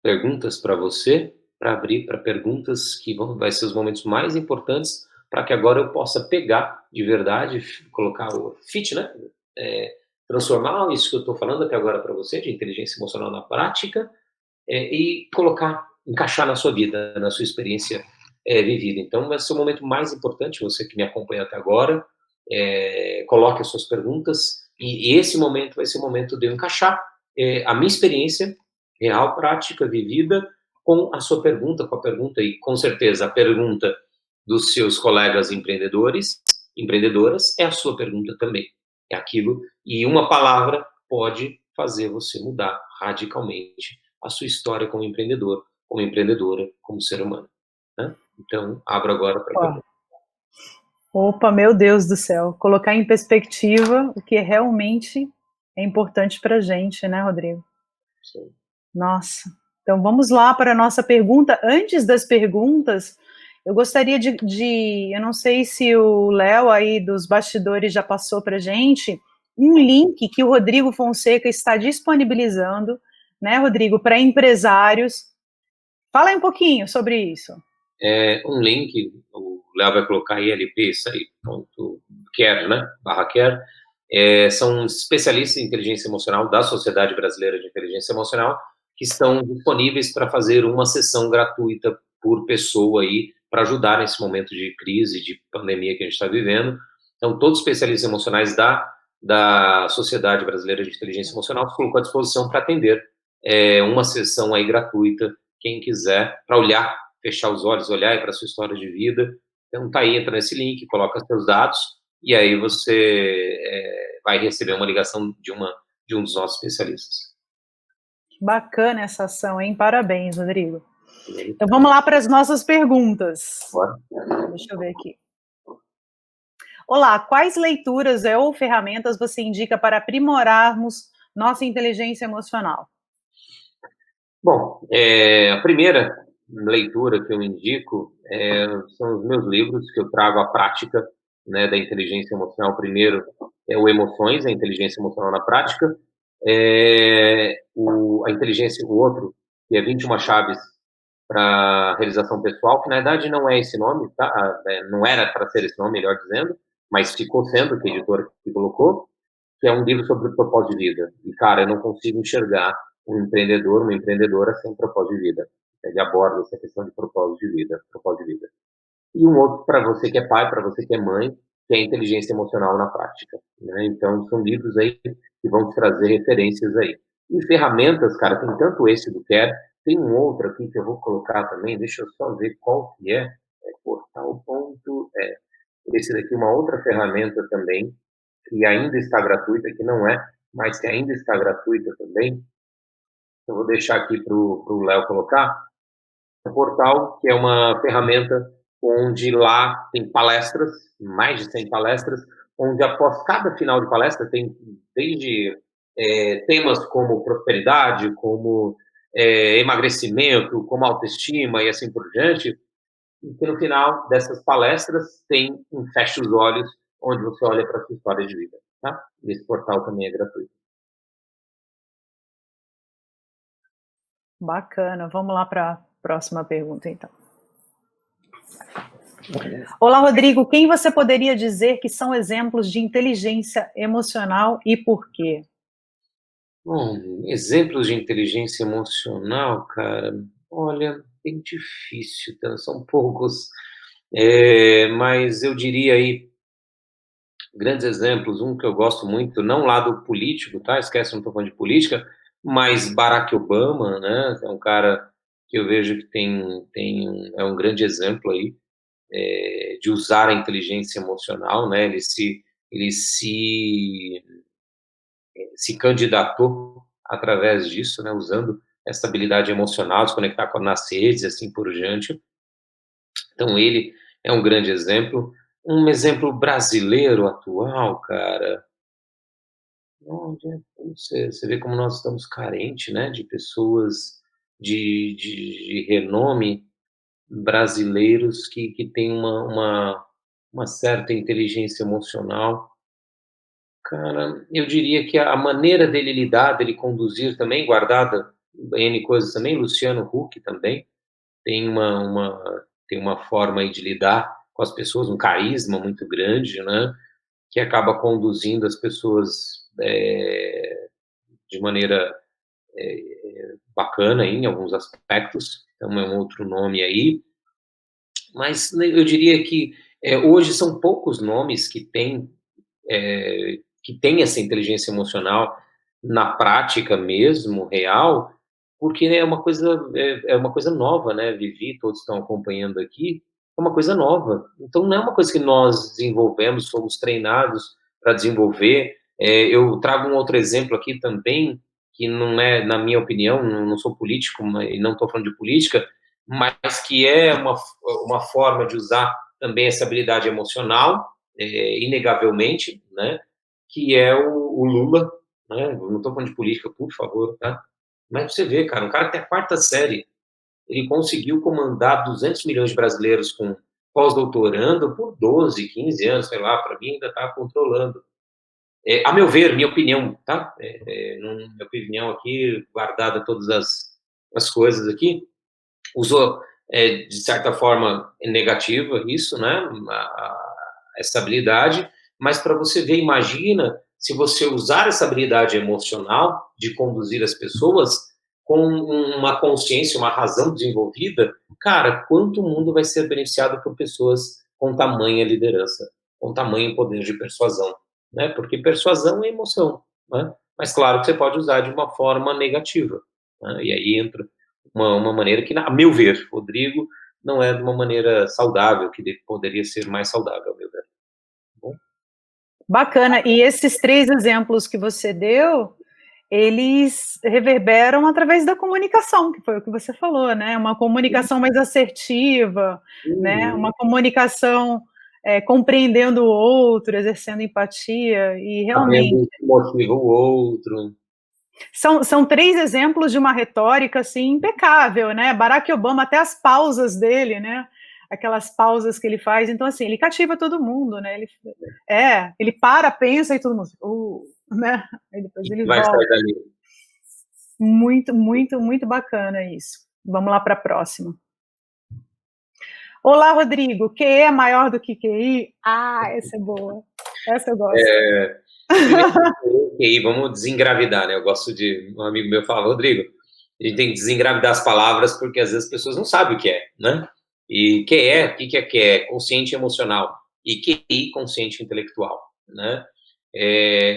perguntas para você, para abrir para perguntas que vai ser os momentos mais importantes para que agora eu possa pegar de verdade, colocar o fit, né? Transformar isso que eu estou falando até agora para você, de inteligência emocional na prática, e colocar, encaixar na sua vida, na sua experiência vivida. Então vai ser o momento mais importante, você que me acompanha até agora, coloque as suas perguntas, e esse momento vai ser o momento de eu encaixar a minha experiência real, prática, vivida, com a sua pergunta, com a pergunta, e com certeza a pergunta dos seus colegas empreendedores, empreendedoras, é a sua pergunta também. É aquilo, e uma palavra pode fazer você mudar radicalmente a sua história como empreendedor, como empreendedora, como ser humano. Né? Então, abro agora para pergunta. Opa, meu Deus do céu. Colocar em perspectiva o que realmente é importante para a gente, né, Rodrigo? Sim. Nossa. Então, vamos lá para a nossa pergunta. Antes das perguntas, eu gostaria eu não sei se o Léo aí dos bastidores já passou para a gente, um link que o Rodrigo Fonseca está disponibilizando, né, Rodrigo, para empresários. Fala aí um pouquinho sobre isso. Um link, o Léo vai colocar ILP, isso aí, .care, né, /care, são especialistas em inteligência emocional da Sociedade Brasileira de Inteligência Emocional, que estão disponíveis para fazer uma sessão gratuita por pessoa aí, para ajudar nesse momento de crise, de pandemia que a gente está vivendo. Então, todos os especialistas emocionais da Sociedade Brasileira de Inteligência Emocional se colocou à disposição para atender uma sessão aí gratuita, quem quiser, para olhar, fechar os olhos, olhar para a sua história de vida. Então, tá aí, entra nesse link, coloca seus dados, e aí você vai receber uma ligação de um dos nossos especialistas. Bacana essa ação, hein? Parabéns, Rodrigo. Então vamos lá para as nossas perguntas. Bora. Deixa eu ver aqui. Olá, quais leituras ou ferramentas você indica para aprimorarmos nossa inteligência emocional? Bom, a primeira leitura que eu indico são os meus livros, que eu trago à prática, né, da inteligência emocional. Primeiro é o Emoções, a inteligência emocional na prática. A inteligência, o outro, que é 21 chaves para realização pessoal, que na verdade não é esse nome, tá? Não era para ser esse nome, melhor dizendo, mas ficou sendo, que a editora que colocou, que é um livro sobre o propósito de vida. E, cara, eu não consigo enxergar um empreendedor, uma empreendedora sem propósito de vida. Ele aborda essa questão de propósito de vida, propósito de vida. E um outro para você que é pai, para você que é mãe, que é a inteligência emocional na prática. Né? Então, são livros aí que vão te trazer referências aí. E ferramentas, cara, tem tanto esse do Care, tem um outro aqui que eu vou colocar também, deixa eu só ver qual que é portal. Esse daqui é uma outra ferramenta também, que ainda está gratuita, que não é, mas que ainda está gratuita também. Eu vou deixar aqui para o Léo colocar. O portal, que é uma ferramenta onde lá tem palestras, mais de 100 palestras, onde após cada final de palestra tem desde temas como prosperidade, como emagrecimento, como autoestima e assim por diante, e que no final dessas palestras tem um fecha os olhos, onde você olha para a sua história de vida. Tá? Esse portal também é gratuito. Bacana, vamos lá para a próxima pergunta, então. Olá, Rodrigo, quem você poderia dizer que são exemplos de inteligência emocional e por quê? Bom, exemplos de inteligência emocional, cara, olha, bem difícil, tá? São poucos, mas eu diria aí, grandes exemplos, um que eu gosto muito, não lado político, tá? Esquece, não estou falando de política, mas Barack Obama, né? É um cara que eu vejo que é um grande exemplo aí, de usar a inteligência emocional, né? Ele se candidatou através disso, né? Usando essa habilidade emocional, de se conectar nas redes e assim por diante. Então, ele é um grande exemplo. Um exemplo brasileiro atual, cara. Você vê como nós estamos carentes, né, de pessoas de renome brasileiros que têm uma certa inteligência emocional. Cara, eu diria que a maneira dele lidar, dele conduzir também, guardada N coisas também, Luciano Huck também, tem tem uma forma aí de lidar com as pessoas, um carisma muito grande, né, que acaba conduzindo as pessoas de maneira bacana em alguns aspectos, então é um outro nome aí, mas né, eu diria que hoje são poucos nomes que têm essa inteligência emocional na prática mesmo, real, porque né, é uma coisa nova, né? Vivi, todos estão acompanhando aqui, é uma coisa nova. Então não é uma coisa que nós desenvolvemos, fomos treinados para desenvolver. Eu trago um outro exemplo aqui também, que não é, na minha opinião, não sou político, e não estou falando de política, mas que é uma forma de usar também essa habilidade emocional, inegavelmente, né? Que é o Lula, né? Não estou falando de política, por favor, tá? Mas você vê, cara, um cara que tem a quarta série, ele conseguiu comandar 200 milhões de brasileiros com pós-doutorando por 12, 15 anos, sei lá, para mim ainda está controlando. A meu ver, minha opinião, tá? Minha opinião aqui, guardada todas as coisas aqui, usou, de certa forma, negativa isso, né? Essa habilidade, mas para você ver, imagina se você usar essa habilidade emocional de conduzir as pessoas com uma consciência, uma razão desenvolvida, cara, quanto o mundo vai ser beneficiado por pessoas com tamanha liderança, com tamanho poder de persuasão, né? Porque persuasão é emoção, né? Mas claro que você pode usar de uma forma negativa, né? E aí entra uma maneira que, a meu ver, Rodrigo, não é de uma maneira saudável, que poderia ser mais saudável, a meu ver. Bom. Bacana. E esses 3 exemplos que você deu, eles reverberam através da comunicação, que foi o que você falou, né? Uma comunicação mais assertiva, né? Uma comunicação compreendendo o outro, exercendo empatia, e realmente... Sabendo o que motiva o outro. São 3 exemplos de uma retórica, assim, impecável, né? Barack Obama, até as pausas dele, né? Aquelas pausas que ele faz, então, assim, ele cativa todo mundo, né? Ele para, pensa e todo mundo, né? Aí depois ele Vai volta. sair dali. Muito, muito, muito bacana isso. Vamos lá para a próxima. Olá, Rodrigo. QE é maior do que QI? Ah, essa é boa. Essa eu gosto. QI, vamos desengravidar, né? Eu gosto de... Um amigo meu falava, Rodrigo, a gente tem que desengravidar as palavras porque às vezes as pessoas não sabem o que é, né? E QE, o que é QE? Consciente emocional. E QI, consciente intelectual, né?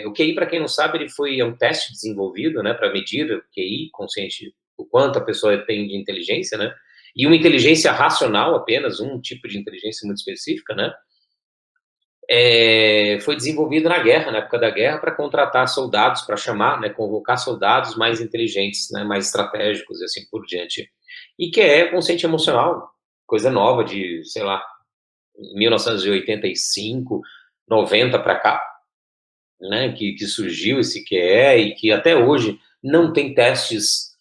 O QI, para quem não sabe, é um teste desenvolvido, né, para medir o QI, consciente, o quanto a pessoa tem de inteligência, né, e uma inteligência racional, apenas um tipo de inteligência muito específica, né, foi desenvolvido na guerra, na época da guerra, para contratar soldados, para chamar, né, convocar soldados mais inteligentes, né, mais estratégicos e assim por diante. E que é consciente emocional, coisa nova de, sei lá, 1985, 90 para cá, né, que surgiu esse QE e que até hoje não tem testes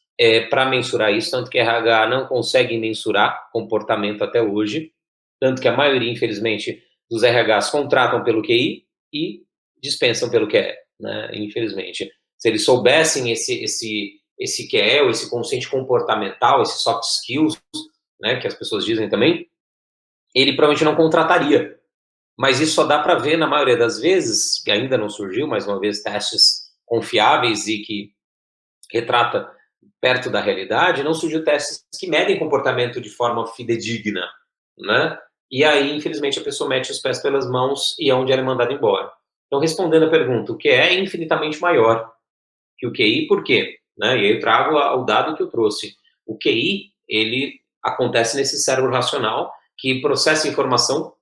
para mensurar isso, tanto que a RH não consegue mensurar comportamento até hoje, tanto que a maioria, infelizmente, dos RHs contratam pelo QI e dispensam pelo QE, né, infelizmente. Se eles soubessem esse QE, ou esse consciente comportamental, esses soft skills, né, que as pessoas dizem também, ele provavelmente não contrataria. Mas isso só dá para ver, na maioria das vezes, que ainda não surgiu, mais uma vez, testes confiáveis e que retrata perto da realidade, não surgiu testes que medem comportamento de forma fidedigna, né? E aí, infelizmente, a pessoa mete os pés pelas mãos e é onde ela é mandada embora. Então, respondendo a pergunta, o que é infinitamente maior que o QI, por quê? Né? E aí eu trago o dado que eu trouxe. O QI, ele acontece nesse cérebro racional, que processa informação,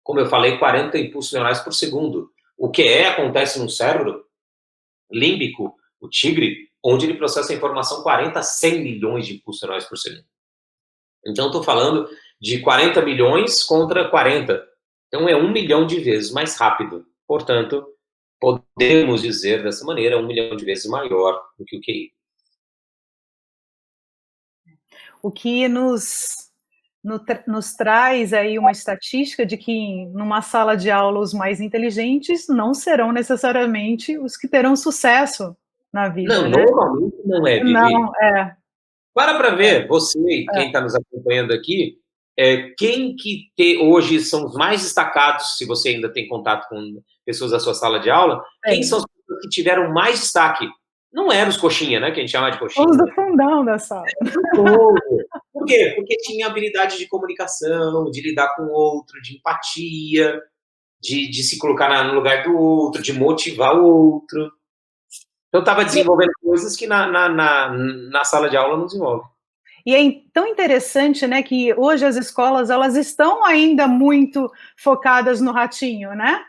como eu falei, 40 impulsos neurais por segundo. O QE acontece no cérebro límbico, o tigre, onde ele processa a informação 40 a 100 milhões de impulsos neurais por segundo. Então, estou falando de 40 milhões contra 40. Então, é 1 milhão de vezes mais rápido. Portanto, podemos dizer dessa maneira, 1 milhão de vezes maior do que o QI. O que nos traz aí uma estatística de que numa sala de aula os mais inteligentes não serão necessariamente os que terão sucesso na vida, Não, né? normalmente não é, Vivi. Não, Para ver, você e quem está nos acompanhando aqui, quem que hoje são os mais destacados, se você ainda tem contato com pessoas da sua sala de aula, quem são as pessoas que tiveram mais destaque? Não eram os coxinha, né, que a gente chama de coxinha. Os do fundão da sala. Por quê? Porque tinha habilidade de comunicação, de lidar com o outro, de empatia, de se colocar no lugar do outro, de motivar o outro. Então, estava desenvolvendo coisas que na sala de aula não desenvolve. E é tão interessante, né, que hoje as escolas, elas estão ainda muito focadas no ratinho, né?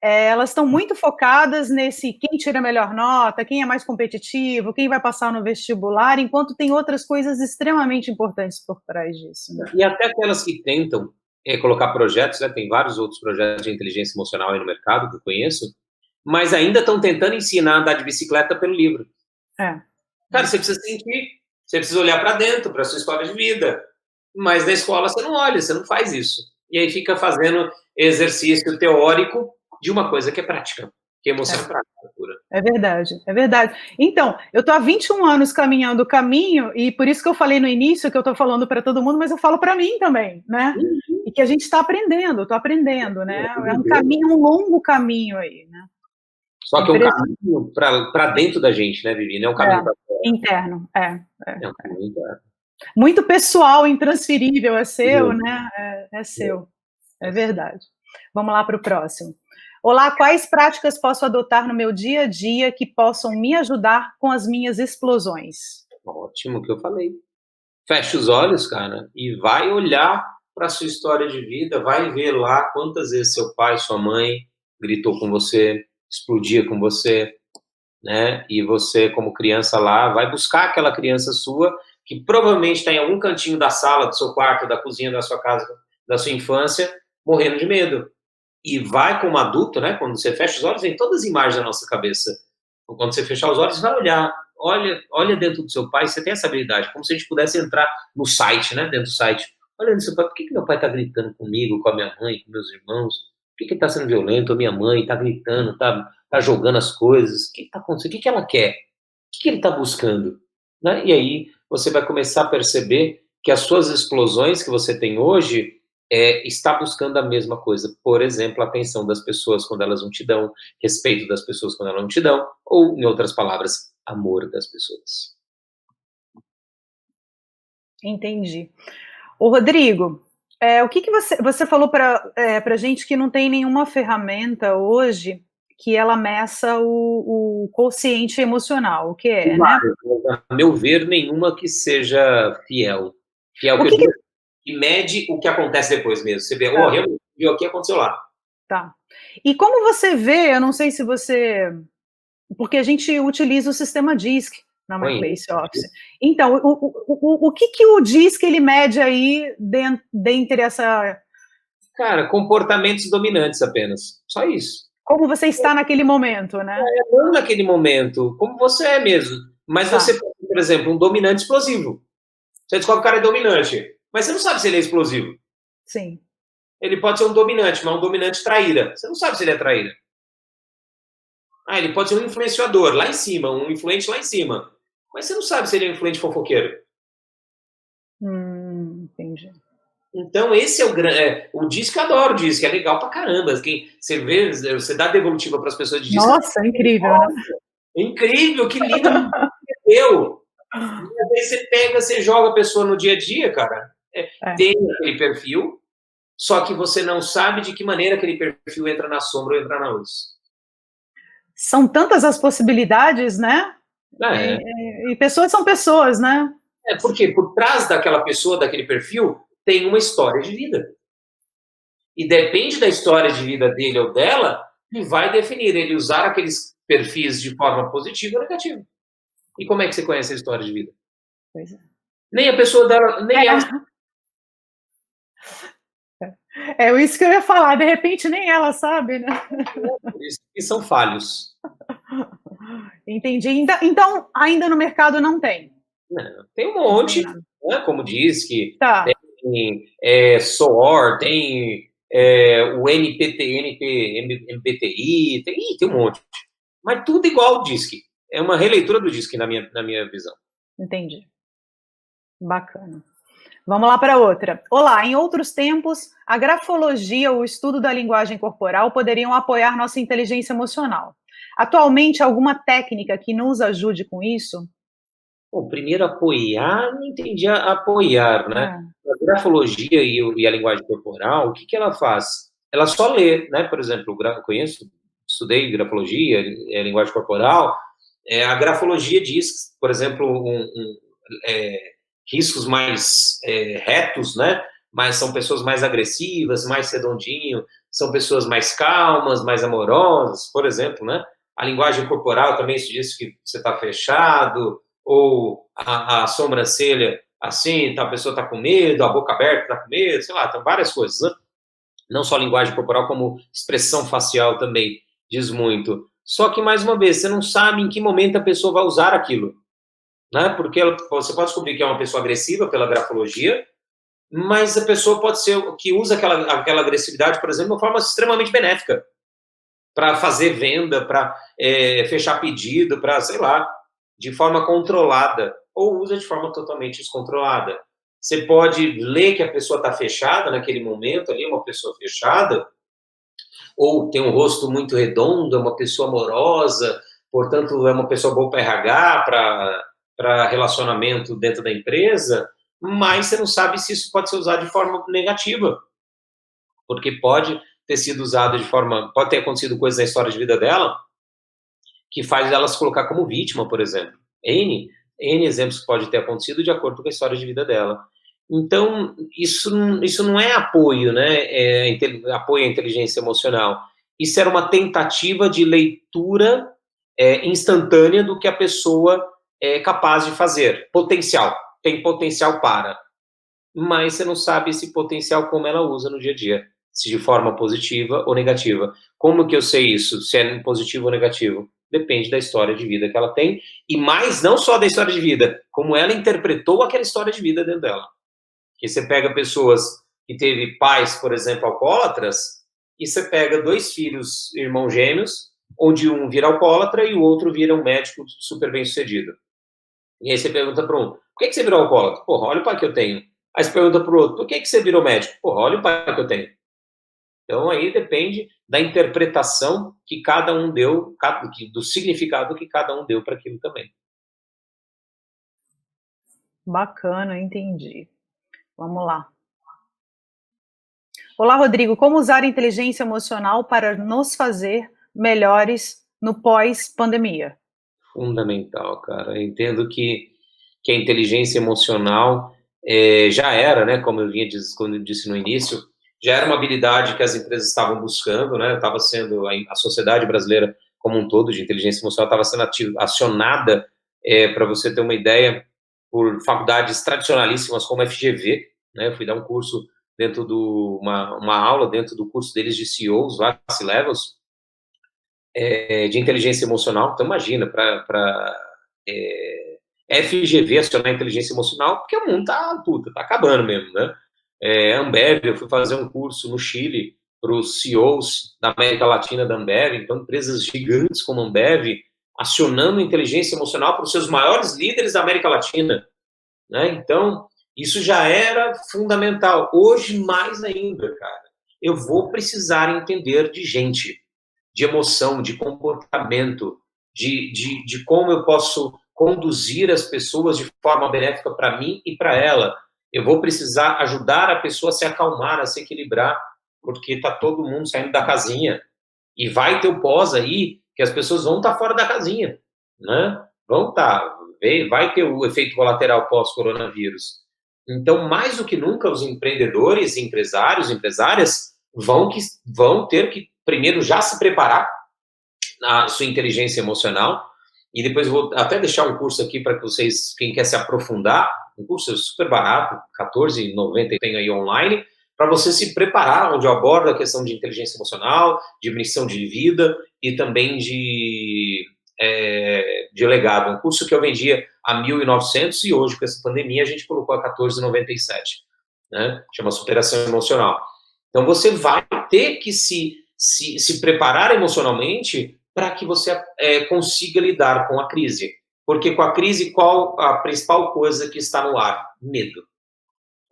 Elas estão muito focadas nesse quem tira a melhor nota, quem é mais competitivo, quem vai passar no vestibular, enquanto tem outras coisas extremamente importantes por trás disso. Né? E até aquelas que tentam colocar projetos, né, tem vários outros projetos de inteligência emocional aí no mercado que eu conheço, mas ainda estão tentando ensinar a andar de bicicleta pelo livro. Cara, você precisa sentir, você precisa olhar para dentro, para a sua história de vida, mas na escola você não olha, você não faz isso. E aí fica fazendo exercício teórico de uma coisa que é prática, que é emoção prática pura. É verdade, é verdade. Então, eu estou há 21 anos caminhando o caminho, e por isso que eu falei no início que eu estou falando para todo mundo, mas eu falo para mim também, né? E que a gente está aprendendo, estou aprendendo, né? É um caminho, um longo caminho aí, né? Só que é um caminho para dentro da gente, né, Vivi? Não é um caminho para fora. Interno, É um caminho interno. Muito pessoal, intransferível, é seu, né? É seu, é verdade. Vamos lá para o próximo. Olá, quais práticas posso adotar no meu dia a dia que possam me ajudar com as minhas explosões? Ótimo, o que eu falei. Fecha os olhos, cara, e vai olhar para a sua história de vida, vai ver lá quantas vezes seu pai, sua mãe gritou com você, explodia com você, né? E você, como criança lá, vai buscar aquela criança sua que provavelmente está em algum cantinho da sala, do seu quarto, da cozinha, da sua casa, da sua infância, morrendo de medo. E vai como adulto, né? Quando você fecha os olhos, vem todas as imagens na nossa cabeça. Quando você fechar os olhos, vai olhar. Olha dentro do seu pai, você tem essa habilidade, como se a gente pudesse entrar no site, né? Dentro do site. Olha no seu pai, por que meu pai está gritando comigo, com a minha mãe, com meus irmãos? Por que ele está sendo violento? A minha mãe está gritando, tá jogando as coisas. O que está acontecendo? O que ela quer? O que ele está buscando? Né? E aí você vai começar a perceber que as suas explosões que você tem hoje está buscando a mesma coisa. Por exemplo, a atenção das pessoas quando elas não te dão, respeito das pessoas quando elas não te dão, ou, em outras palavras, amor das pessoas. Entendi. Ô, Rodrigo, o que você falou para a gente que não tem nenhuma ferramenta hoje que ela meça o quociente emocional, o que é, claro, né? A meu ver, nenhuma que seja fiel. Fiel que mede o que acontece depois mesmo. Você vê, realmente, viu aqui, aconteceu lá. Tá. E como você vê, eu não sei se você... Porque a gente utiliza o sistema DISC na MyPlace Office. Então, o que o DISC ele mede aí dentre essa... Cara, comportamentos dominantes apenas. Só isso. Como você está naquele momento, né? Não naquele momento, como você é mesmo. Mas você, por exemplo, um dominante explosivo. Você descobre que o cara é dominante, mas você não sabe se ele é explosivo. Sim. Ele pode ser um dominante, mas um dominante traíra. Você não sabe se ele é traíra. Ele pode ser um influenciador lá em cima, um influente lá em cima. Mas você não sabe se ele é um influente fofoqueiro. Entendi. Então, esse é o grande... o DISC, eu adoro o DISC, é legal pra caramba. Você vê, você dá devolutiva para as pessoas de DISC. Nossa, incrível, né? É incrível, que lindo. E aí você pega, você joga a pessoa no dia a dia, cara. Tem aquele perfil, só que você não sabe de que maneira aquele perfil entra na sombra ou entra na luz. São tantas as possibilidades, né? E pessoas são pessoas, né? Porque por trás daquela pessoa, daquele perfil, tem uma história de vida. E depende da história de vida dele ou dela, que vai definir ele usar aqueles perfis de forma positiva ou negativa. E como é que você conhece a história de vida? Pois é. Nem a pessoa dela, nem ela. É isso que eu ia falar, de repente nem ela sabe, né? Por isso que são falhos. Entendi. Então, ainda no mercado não tem. Não, tem um monte, né, como diz, que Tá. tem SOAR, tem o MBTI, tem um monte. Mas tudo igual ao DISC. É uma releitura do DISC na minha visão. Entendi. Bacana. Vamos lá para outra. Olá, em outros tempos, a grafologia ou o estudo da linguagem corporal poderiam apoiar nossa inteligência emocional. Atualmente, alguma técnica que nos ajude com isso? Bom, primeiro apoiar, não entendi apoiar, né? A grafologia e a linguagem corporal, o que ela faz? Ela só lê, né? Por exemplo, eu estudei grafologia, linguagem corporal. A grafologia diz, por exemplo, riscos mais retos, né? Mas são pessoas mais agressivas, mais redondinho, são pessoas mais calmas, mais amorosas, por exemplo, né? A linguagem corporal também se diz que você está fechado, ou a sobrancelha assim, a pessoa está com medo, a boca aberta está com medo, sei lá, tem várias coisas, né? Não só linguagem corporal, como expressão facial também diz muito. Só que, mais uma vez, você não sabe em que momento a pessoa vai usar aquilo, né? Porque você pode descobrir que é uma pessoa agressiva pela grafologia, mas a pessoa pode ser que usa aquela agressividade, por exemplo, de uma forma extremamente benéfica, para fazer venda, para fechar pedido, para, sei lá, de forma controlada, ou usa de forma totalmente descontrolada. Você pode ler que a pessoa está fechada naquele momento, ali, uma pessoa fechada, ou tem um rosto muito redondo, é uma pessoa amorosa, portanto, é uma pessoa boa para RH, para relacionamento dentro da empresa, mas você não sabe se isso pode ser usado de forma negativa, porque pode ter sido usado de forma, pode ter acontecido coisas na história de vida dela que faz ela se colocar como vítima, por exemplo. N exemplos que pode ter acontecido de acordo com a história de vida dela. Então, isso não é apoio, né? Apoio à inteligência emocional. Isso era uma tentativa de leitura instantânea do que a pessoa é capaz de fazer. Potencial. Tem potencial para. Mas você não sabe esse potencial como ela usa no dia a dia. Se de forma positiva ou negativa. Como que eu sei isso? Se é positivo ou negativo? Depende da história de vida que ela tem. E mais, não só da história de vida, como ela interpretou aquela história de vida dentro dela. Que você pega pessoas que teve pais, por exemplo, alcoólatras, e você pega 2 filhos, irmãos gêmeos, onde um vira alcoólatra e o outro vira um médico super bem sucedido. E aí você pergunta para um, por que você virou alcoólatra? Porra, olha o pai que eu tenho. Aí você pergunta para o outro, por que você virou médico? Porra, olha o pai que eu tenho. Então aí depende da interpretação que cada um deu, do significado que cada um deu para aquilo também. Bacana, entendi. Vamos lá. Olá, Rodrigo. Como usar a inteligência emocional para nos fazer melhores no pós-pandemia? Fundamental, cara. Eu entendo que a inteligência emocional já era, né, como eu disse no início, já era uma habilidade que as empresas estavam buscando, né, estava sendo, a sociedade brasileira como um todo de inteligência emocional estava sendo acionada, para você ter uma ideia, por faculdades tradicionalíssimas como a FGV, né, eu fui dar um curso dentro uma aula dentro do curso deles de CEOs, lá, C-Levels, de inteligência emocional. Então, imagina, para FGV acionar a inteligência emocional, porque o mundo tá acabando mesmo, né? Ambev, eu fui fazer um curso no Chile para os CEOs da América Latina da Ambev, então empresas gigantes como a Ambev, acionando inteligência emocional para os seus maiores líderes da América Latina, né? Então, isso já era fundamental. Hoje, mais ainda, cara. Eu vou precisar entender de gente, de emoção, de comportamento, de como eu posso conduzir as pessoas de forma benéfica para mim e para ela. Eu vou precisar ajudar a pessoa a se acalmar, a se equilibrar, porque está todo mundo saindo da casinha. E vai ter o pós aí, que as pessoas vão estar fora da casinha, né? Vai ter o efeito colateral pós-coronavírus. Então, mais do que nunca, os empreendedores, empresários, empresárias vão ter que, primeiro, já se preparar na sua inteligência emocional, e depois eu vou até deixar um curso aqui para que vocês, quem quer se aprofundar, um curso super barato, R$14,90 tem aí online, para você se preparar, onde eu abordo a questão de inteligência emocional, de missão de vida e também de legado. Um curso que eu vendia a 1.900 e hoje, com essa pandemia, a gente colocou a 14,97, né? Chama superação emocional. Então, você vai ter que se preparar emocionalmente para que você consiga lidar com a crise. Porque com a crise, qual a principal coisa que está no ar? Medo.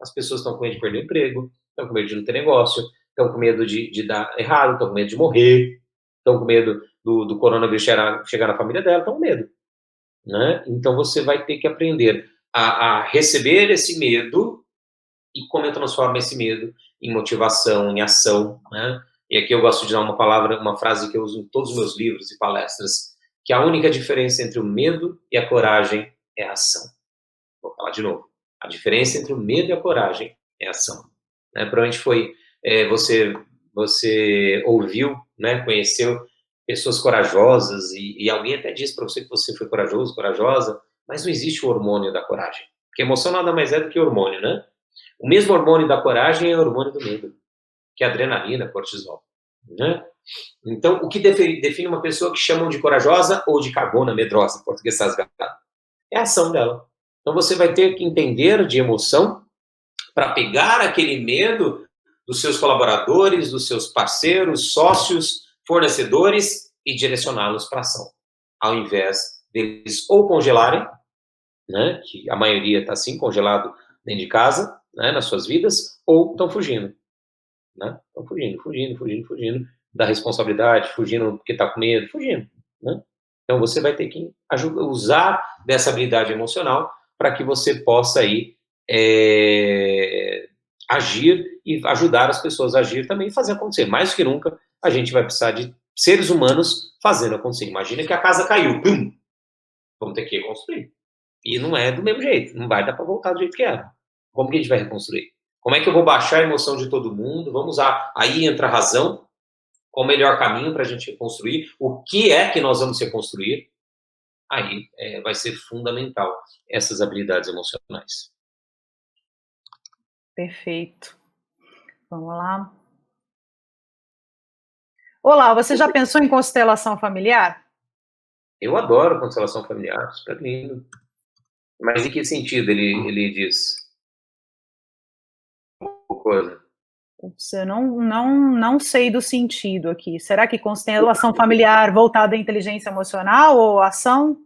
As pessoas estão com medo de perder o emprego, estão com medo de não ter negócio, estão com medo de dar errado, estão com medo de morrer, estão com medo do coronavírus chegar na família dela, estão com medo. Né? Então, você vai ter que aprender a receber esse medo e como eu transformo esse medo em motivação, em ação, né? E aqui eu gosto de dar uma frase que eu uso em todos os meus livros e palestras, que a única diferença entre o medo e a coragem é a ação. Vou falar de novo. A diferença entre o medo e a coragem é a ação. Né? Provavelmente foi, você ouviu, né, conheceu pessoas corajosas e alguém até disse para você que você foi corajoso, corajosa, mas não existe o hormônio da coragem. Porque emoção nada mais é do que hormônio, né? O mesmo hormônio da coragem é o hormônio do medo, que é a adrenalina, cortisol. Né? Então, o que define uma pessoa que chamam de corajosa ou de cagona, medrosa, em português rasgado, é a ação dela. Então, você vai ter que entender de emoção para pegar aquele medo dos seus colaboradores, dos seus parceiros, sócios, fornecedores e direcioná-los para ação. Ao invés deles ou congelarem, né, que a maioria está assim, congelado dentro de casa, né, nas suas vidas, ou estão fugindo. Né? Estão fugindo da responsabilidade, fugindo porque está com medo, fugindo. Né? Então, você vai ter que usar dessa habilidade emocional para que você possa aí, agir e ajudar as pessoas a agir também e fazer acontecer. Mais do que nunca, a gente vai precisar de seres humanos fazendo acontecer. Imagina que a casa caiu, pum! Vamos ter que reconstruir. E não é do mesmo jeito, não vai dar para voltar do jeito que era. Como que a gente vai reconstruir? Como é que eu vou baixar a emoção de todo mundo? Vamos usar, aí entra a razão, qual o melhor caminho para a gente reconstruir, o que é que nós vamos reconstruir, aí vai ser fundamental essas habilidades emocionais. Perfeito. Vamos lá. Olá, você já pensou em constelação familiar? Eu adoro constelação familiar, super lindo. Mas em que sentido ele diz? Coisa. Eu não sei do sentido aqui. Será que constelação familiar voltada à inteligência emocional ou ação?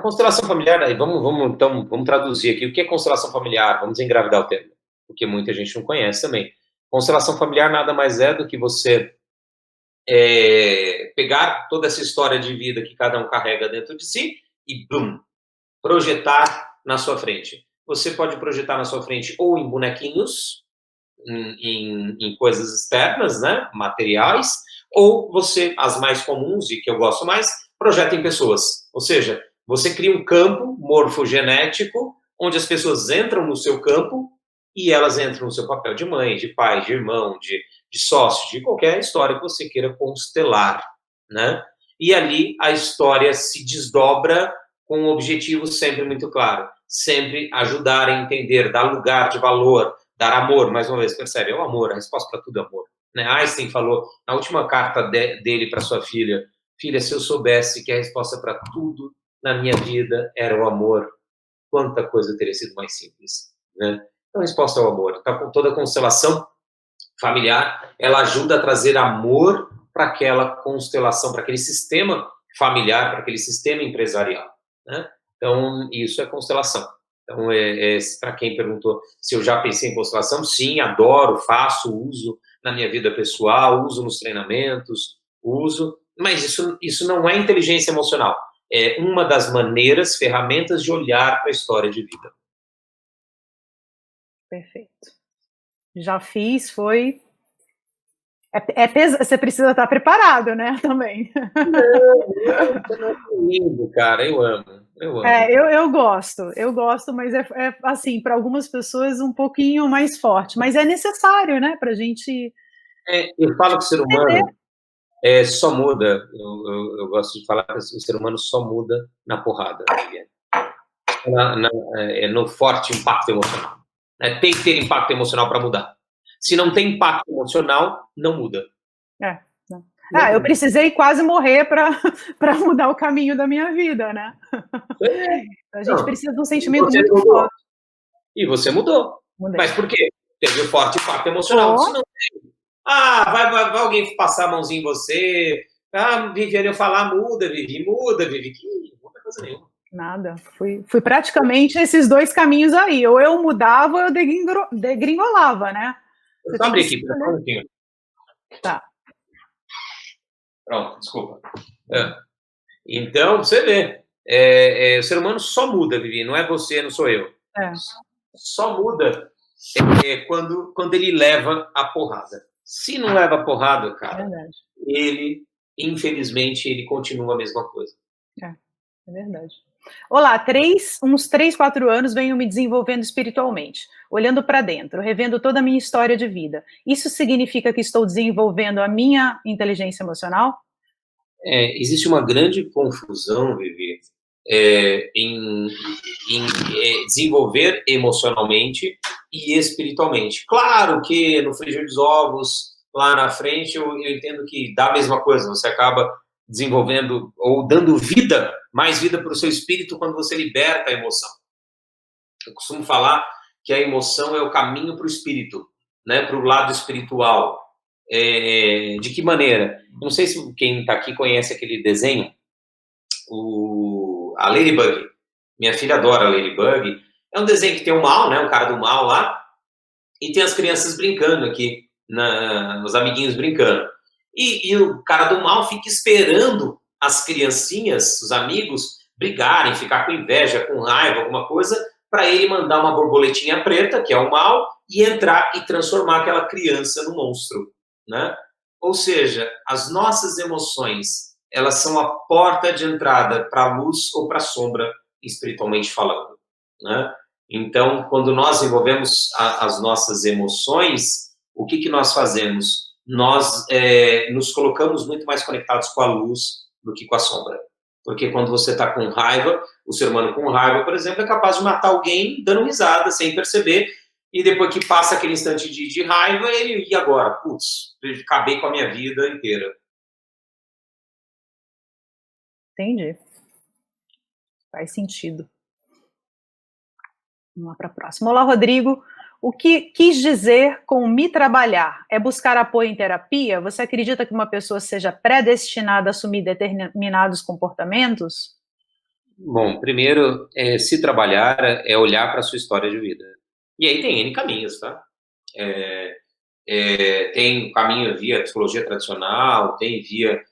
Constelação familiar, aí vamos traduzir aqui. O que é constelação familiar? Vamos engravidar o termo, porque muita gente não conhece também. Constelação familiar nada mais é do que você pegar toda essa história de vida que cada um carrega dentro de si e, blum, projetar na sua frente. Você pode projetar na sua frente ou em bonequinhos, em coisas externas, né, materiais, ou você, as mais comuns e que eu gosto mais, projeta em pessoas. Ou seja, você cria um campo morfogenético onde as pessoas entram no seu campo e elas entram no seu papel de mãe, de pai, de irmão, de sócio, de qualquer história que você queira constelar, né? E ali a história se desdobra com um objetivo sempre muito claro, sempre ajudar a entender, dar lugar de valor, dar amor, mais uma vez, percebe? É o amor, a resposta para tudo é amor. Né? Einstein falou na última carta dele para sua filha, filha, se eu soubesse que a resposta para tudo na minha vida era o amor, quanta coisa teria sido mais simples. Né? Então, a resposta é o amor. Então, com toda a constelação familiar, ela ajuda a trazer amor para aquela constelação, para aquele sistema familiar, para aquele sistema empresarial. Né? Então, isso é constelação. Então, para quem perguntou se eu já pensei em constelação, sim, adoro, faço, uso na minha vida pessoal, uso nos treinamentos, uso, mas isso não é inteligência emocional. É uma das maneiras, ferramentas de olhar para a história de vida. Perfeito. Já fiz, foi Você precisa estar preparado, né, também. Não, é lindo, cara, eu amo, eu amo. Eu gosto, mas assim, para algumas pessoas um pouquinho mais forte, mas é necessário, né, pra gente Eu falo que o ser entender. humano só muda, eu gosto de falar que o ser humano só muda na porrada, Viviane. No forte impacto emocional. Tem que ter impacto emocional para mudar. Se não tem impacto emocional, não muda. É, eu precisei quase morrer para para mudar o caminho da minha vida, né. A gente Não, precisa de um e sentimento você muito mudou. forte. E você mudou. Mudei. Mas por quê? Teve um forte impacto emocional. Se não tem, vai alguém passar a mãozinha em você. Viviane, eu falar, muda, Vivi, que não muda coisa nenhuma. Nada. Fui praticamente esses 2 caminhos aí, ou eu mudava ou eu degringolava, né. Você Só tem que abrir aqui, só um escolher. minutinho. Tá. Pronto, desculpa. Então, você vê, o ser humano só muda, Vivi, não é você, não sou eu. É, Só muda quando ele leva a porrada. Se não leva a porrada, cara, verdade. ele, infelizmente, ele continua a mesma coisa. É verdade. Olá, uns 3, 4 anos venho me desenvolvendo espiritualmente, olhando para dentro, revendo toda a minha história de vida. Isso significa que estou desenvolvendo a minha inteligência emocional? Existe uma grande confusão, Vivi, em desenvolver emocionalmente e espiritualmente. Claro que no frigir dos ovos, lá na frente, eu entendo que dá a mesma coisa, você acaba desenvolvendo ou dando vida, mais vida para o seu espírito quando você liberta a emoção. Eu costumo falar que a emoção é o caminho para o espírito, né, para o lado espiritual. De que maneira? Não sei se quem está aqui conhece aquele desenho, a Ladybug. Minha filha adora a Ladybug. É um desenho que tem o mal, né, um cara do mal lá, e tem as crianças brincando aqui, os amiguinhos brincando. E o cara do mal fica esperando as criancinhas, os amigos, brigarem, ficar com inveja, com raiva, alguma coisa, para ele mandar uma borboletinha preta, que é o mal, e entrar e transformar aquela criança no monstro, né? Ou seja, as nossas emoções, elas são a porta de entrada para a luz ou para a sombra, espiritualmente falando, né? Então, quando nós envolvemos as nossas emoções, o que nós fazemos? Nós nos colocamos muito mais conectados com a luz do que com a sombra. Porque quando você está com raiva, o ser humano com raiva, por exemplo, é capaz de matar alguém dando risada, sem perceber, e depois que passa aquele instante de raiva, e agora? Putz, acabei com a minha vida inteira. Entendi. Faz sentido. Vamos lá para a próxima. Olá, Rodrigo. O que quis dizer com me trabalhar? É buscar apoio em terapia? Você acredita que uma pessoa seja predestinada a assumir determinados comportamentos? Bom, primeiro, se trabalhar é olhar para a sua história de vida. E aí tem N caminhos, tá? Tem caminho via psicologia tradicional, tem via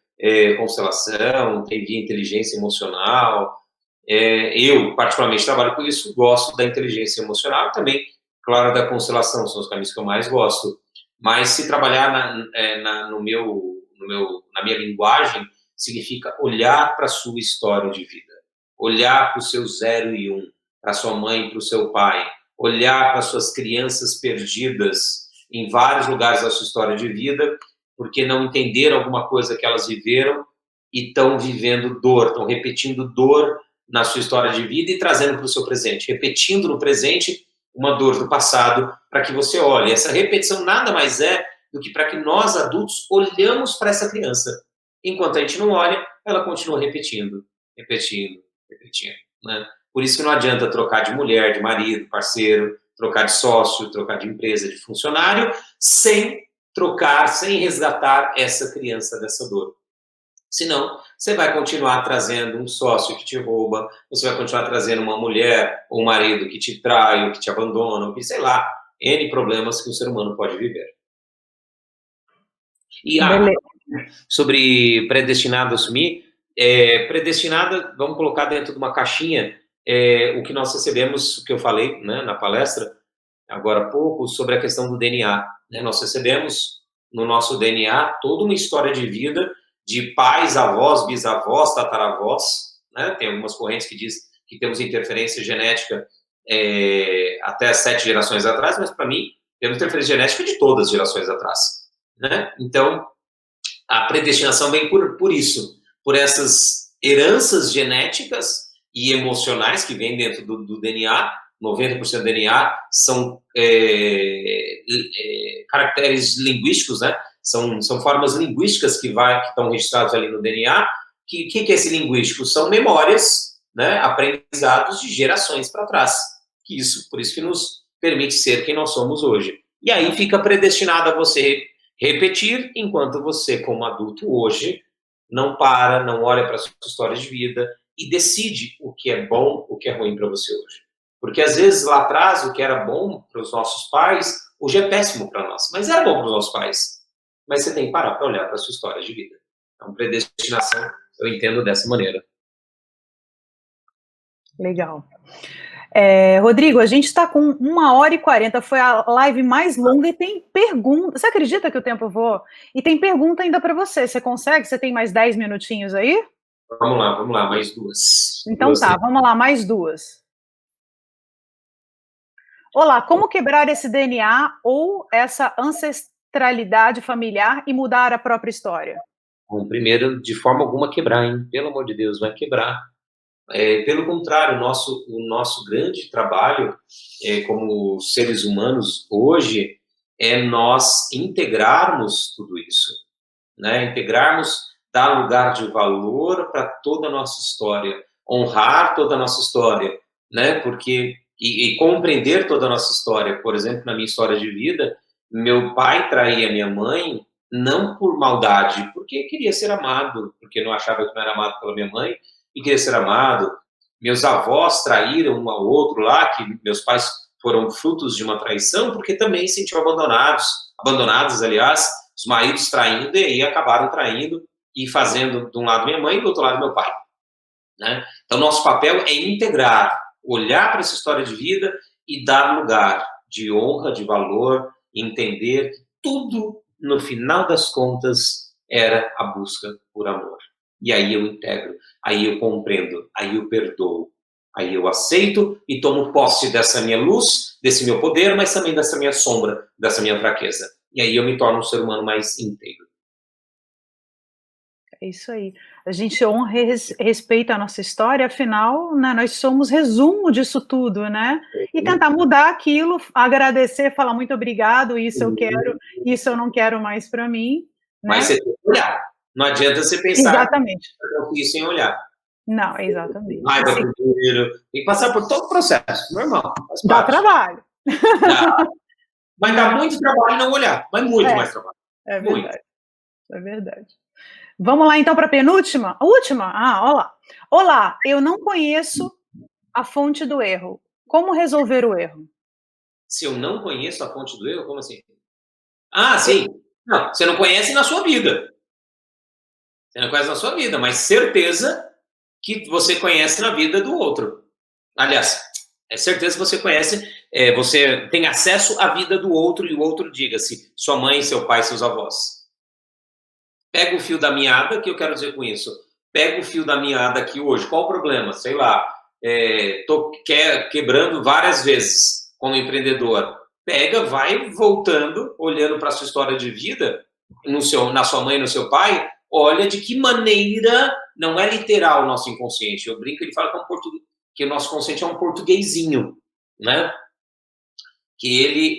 constelação, tem via inteligência emocional. Eu, particularmente, trabalho com isso, gosto da inteligência emocional também, claro, da constelação, são os caminhos que eu mais gosto. Mas se trabalhar na minha linguagem, significa olhar para a sua história de vida, olhar para o seu 0 e 1, para sua mãe, para o seu pai, olhar para suas crianças perdidas em vários lugares da sua história de vida, porque não entenderam alguma coisa que elas viveram e estão vivendo dor, estão repetindo dor na sua história de vida e trazendo para o seu presente, repetindo no presente uma dor do passado, para que você olhe. Essa repetição nada mais é do que para que nós, adultos, olhamos para essa criança. Enquanto a gente não olha, ela continua repetindo, né? Por isso que não adianta trocar de mulher, de marido, parceiro, trocar de sócio, trocar de empresa, de funcionário, sem trocar, sem resgatar essa criança dessa dor. Senão, você vai continuar trazendo um sócio que te rouba, você vai continuar trazendo uma mulher ou um marido que te trai, ou que te abandona, ou que, sei lá, N problemas que o ser humano pode viver. E sobre predestinado a assumir, predestinada, vamos colocar dentro de uma caixinha o que nós recebemos, o que eu falei, né, na palestra, agora há pouco, sobre a questão do DNA. Né? Nós recebemos no nosso DNA toda uma história de vida de pais, avós, bisavós, tataravós, né? Tem algumas correntes que dizem que temos interferência genética até 7 gerações atrás, mas para mim temos interferência genética de todas as gerações atrás, né? Então, a predestinação vem por isso, por essas heranças genéticas e emocionais que vêm dentro do DNA. 90% do DNA são caracteres linguísticos, né? São formas linguísticas que estão registradas ali no DNA. Que é esse linguístico? São memórias, né? Aprendizados de gerações para trás. Por isso que nos permite ser quem nós somos hoje. E aí fica predestinado a você repetir, enquanto você, como adulto hoje, não para, não olha para a sua história de vida e decide o que é bom, o que é ruim para você hoje. Porque, às vezes, lá atrás, o que era bom para os nossos pais, hoje é péssimo para nós. Mas era bom para os nossos pais. Mas você tem que parar para olhar para a sua história de vida. Então, predestinação, eu entendo dessa maneira. Legal. Rodrigo, a gente está com 1h40, foi a live mais longa e tem pergunta. Você acredita que o tempo voa? E tem pergunta ainda para você. Você consegue? Você tem mais 10 minutinhos aí? Vamos lá, mais 2. Então vamos lá, mais 2. Olá, como quebrar esse DNA ou essa ancestralidade familiar e mudar a própria história? Bom, primeiro, de forma alguma quebrar, hein? Pelo amor de Deus, vai quebrar. Pelo contrário, o nosso grande trabalho como seres humanos hoje é nós integrarmos tudo isso, né? Integrarmos, dar lugar de valor para toda a nossa história, honrar toda a nossa história, né? Porque e compreender toda a nossa história. Por exemplo, na minha história de vida, meu pai traía minha mãe não por maldade, porque queria ser amado, porque não achava que não era amado pela minha mãe e queria ser amado. Meus avós traíram um ao outro lá, que meus pais foram frutos de uma traição, porque também se sentiam abandonados, aliás, os maridos traindo, e aí acabaram traindo e fazendo de um lado minha mãe e do outro lado meu pai, né? Então, nosso papel é integrar, olhar para essa história de vida e dar lugar de honra, de valor, entender que tudo, no final das contas, era a busca por amor. E aí eu integro, aí eu compreendo, aí eu perdoo, aí eu aceito e tomo posse dessa minha luz, desse meu poder, mas também dessa minha sombra, dessa minha fraqueza. E aí eu me torno um ser humano mais íntegro. É isso aí. A gente honra e respeita a nossa história, afinal, né, nós somos resumo disso tudo, né? E tentar mudar aquilo, agradecer, falar muito obrigado, isso eu quero, isso eu não quero mais para mim. Né? Mas você tem que olhar. Não adianta você pensar exatamente. isso sem olhar. Não, exatamente. Raiva primeiro, tem que passar por todo o processo, normal. Dá trabalho. Mas dá muito trabalho não olhar, mas muito mais trabalho. É verdade. Muito. É verdade. Vamos lá, então, para a penúltima? Última? Olha lá. Olá, eu não conheço a fonte do erro. Como resolver o erro? Se eu não conheço a fonte do erro, como assim? Sim. Não, você não conhece na sua vida. Você não conhece na sua vida, mas certeza que você conhece na vida do outro. Aliás, é certeza que você conhece, você tem acesso à vida do outro e o outro, diga-se, sua mãe, seu pai, seus avós. Pega o fio da meada, que eu quero dizer com isso? Pega o fio da meada aqui hoje, qual o problema? Sei lá, tô quebrando várias vezes como empreendedor. Pega, vai voltando, olhando para a sua história de vida, na sua mãe e no seu pai, olha de que maneira, não é literal o nosso inconsciente. Eu brinco, ele fala que o nosso consciente é um portuguesinho, né? Que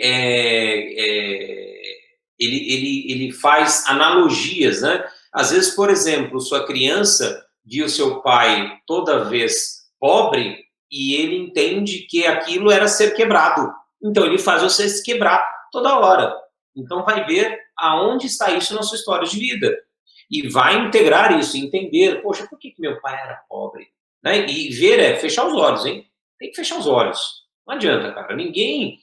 ele faz analogias, né? Às vezes, por exemplo, sua criança viu seu pai toda vez pobre e ele entende que aquilo era ser quebrado. Então, ele faz você se quebrar toda hora. Então, vai ver aonde está isso na sua história de vida. E vai integrar isso, entender, poxa, por que meu pai era pobre? Né? E ver fechar os olhos, hein? Tem que fechar os olhos. Não adianta, cara. Ninguém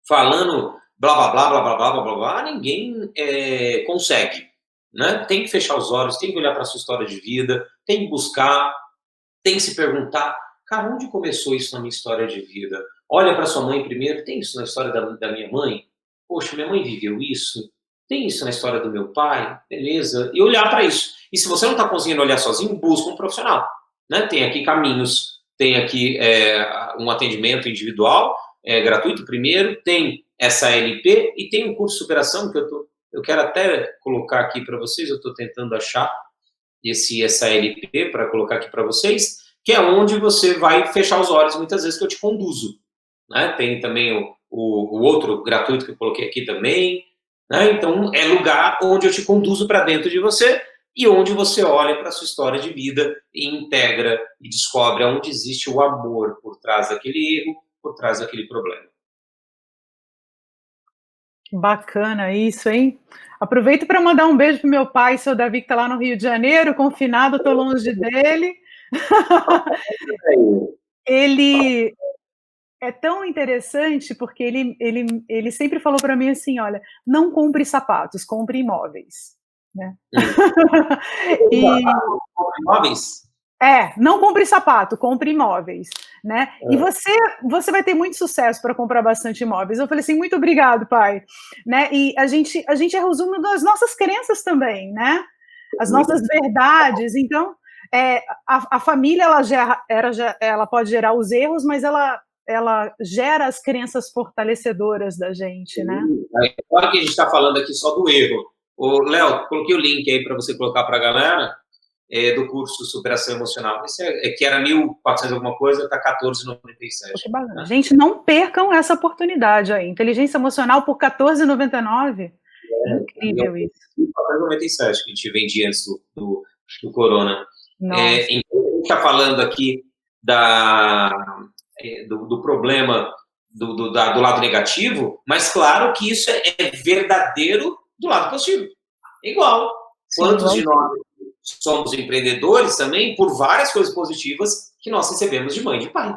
falando blá, blá, blá, blá, blá, blá, blá, blá, blá, ninguém consegue. Né? Tem que fechar os olhos, tem que olhar para a sua história de vida, tem que buscar, tem que se perguntar, cara, onde começou isso na minha história de vida? Olha para sua mãe primeiro, tem isso na história da minha mãe? Poxa, minha mãe viveu isso? tem isso na história do meu pai? Beleza. E olhar para isso. E se você não está conseguindo olhar sozinho, busca um profissional. Né? Tem aqui caminhos, tem aqui um atendimento individual, gratuito primeiro, tem essa ALP e tem um curso de superação que eu quero até colocar aqui para vocês, eu estou tentando achar essa ALP para colocar aqui para vocês, que é onde você vai fechar os olhos muitas vezes que eu te conduzo. Né? Tem também o outro gratuito que eu coloquei aqui também. Né? Então, é lugar onde eu te conduzo para dentro de você e onde você olha para a sua história de vida e integra e descobre onde existe o amor por trás daquele erro, por trás daquele problema. Bacana isso, hein? Aproveito para mandar um beijo pro meu pai, seu Davi, que está lá no Rio de Janeiro, confinado, estou longe dele. Ele é tão interessante porque ele sempre falou para mim assim, olha, não compre sapatos, compre imóveis. Né? Imóveis? Não compre sapato, compre imóveis, né? E você vai ter muito sucesso para comprar bastante imóveis. Eu falei assim, muito obrigado, pai, né? E a gente é resumo das nossas crenças também, né? As nossas verdades. Então, a família ela pode gerar os erros, mas ela gera as crenças fortalecedoras da gente, né? Agora que a gente está falando aqui só do erro, Léo, coloquei o link aí para você colocar para a galera. Do curso Superação Emocional. Esse que era 1.400 alguma coisa, está 14,97. Né? Gente, não percam essa oportunidade aí. Inteligência Emocional por 14,99. Incrível isso. 14,97 que a gente vendia antes do Corona. Então, a gente está falando aqui do problema do lado negativo, mas claro que isso é verdadeiro do lado positivo. Igual. Quantos de nós somos empreendedores também por várias coisas positivas que nós recebemos de mãe e de pai.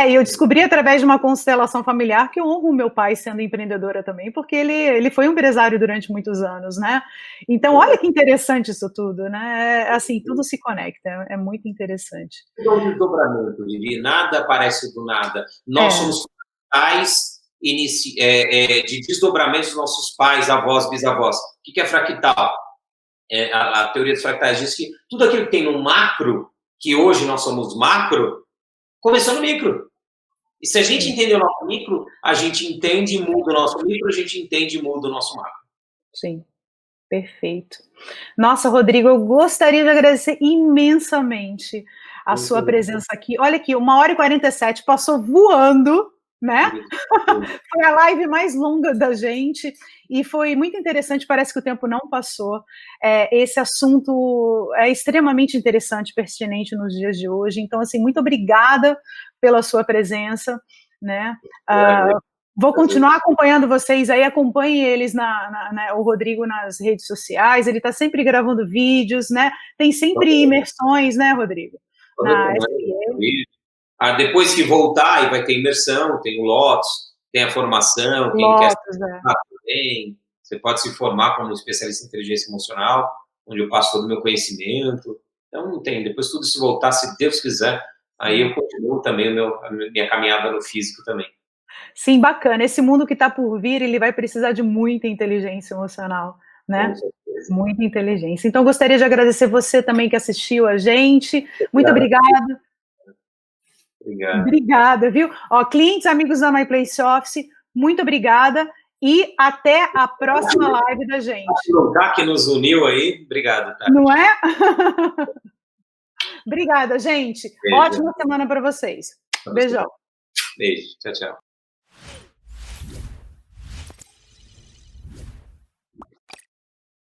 E eu descobri através de uma constelação familiar que eu honro o meu pai sendo empreendedora também, porque ele foi um empresário durante muitos anos, né? Então, olha que interessante isso tudo, né? Assim, tudo se conecta, é muito interessante. É um desdobramento, Vivi, nada aparece do nada. Nós somos pais de desdobramentos dos nossos pais, avós, bisavós. O que é fractal? A teoria dos fractais diz que tudo aquilo que tem no macro, que hoje nós somos macro, começou no micro. E se a gente entender o nosso micro, a gente entende e muda o nosso micro, a gente entende e muda o nosso macro. Sim, perfeito. Nossa, Rodrigo, eu gostaria de agradecer imensamente a sua presença aqui. Olha aqui, 1h47, passou voando, né? Foi a live mais longa da gente e foi muito interessante, parece que o tempo não passou. Esse assunto é extremamente interessante, pertinente nos dias de hoje, então, assim, muito obrigada pela sua presença, né? Vou continuar acompanhando vocês aí, acompanhe eles, o Rodrigo nas redes sociais, ele está sempre gravando vídeos, né? Tem sempre imersões, né, Rodrigo? Depois que voltar, aí vai ter imersão, tem o Lotus, tem a formação, quem quer também, você pode se formar como especialista em inteligência emocional, onde eu passo todo o meu conhecimento. Então, depois tudo se voltar, se Deus quiser, aí eu continuo também a minha caminhada no físico também. Sim, bacana. Esse mundo que está por vir, ele vai precisar de muita inteligência emocional, né? Muita inteligência. Então, gostaria de agradecer você também que assistiu a gente. Muito obrigada. Obrigada, viu? Clientes, amigos da My Place Office, muito obrigada e até a próxima live da gente. Que nos uniu aí, obrigado. Tá? Não é? Obrigada, gente. Beijo. Ótima semana para vocês. Beijão. Beijo, tchau, tchau.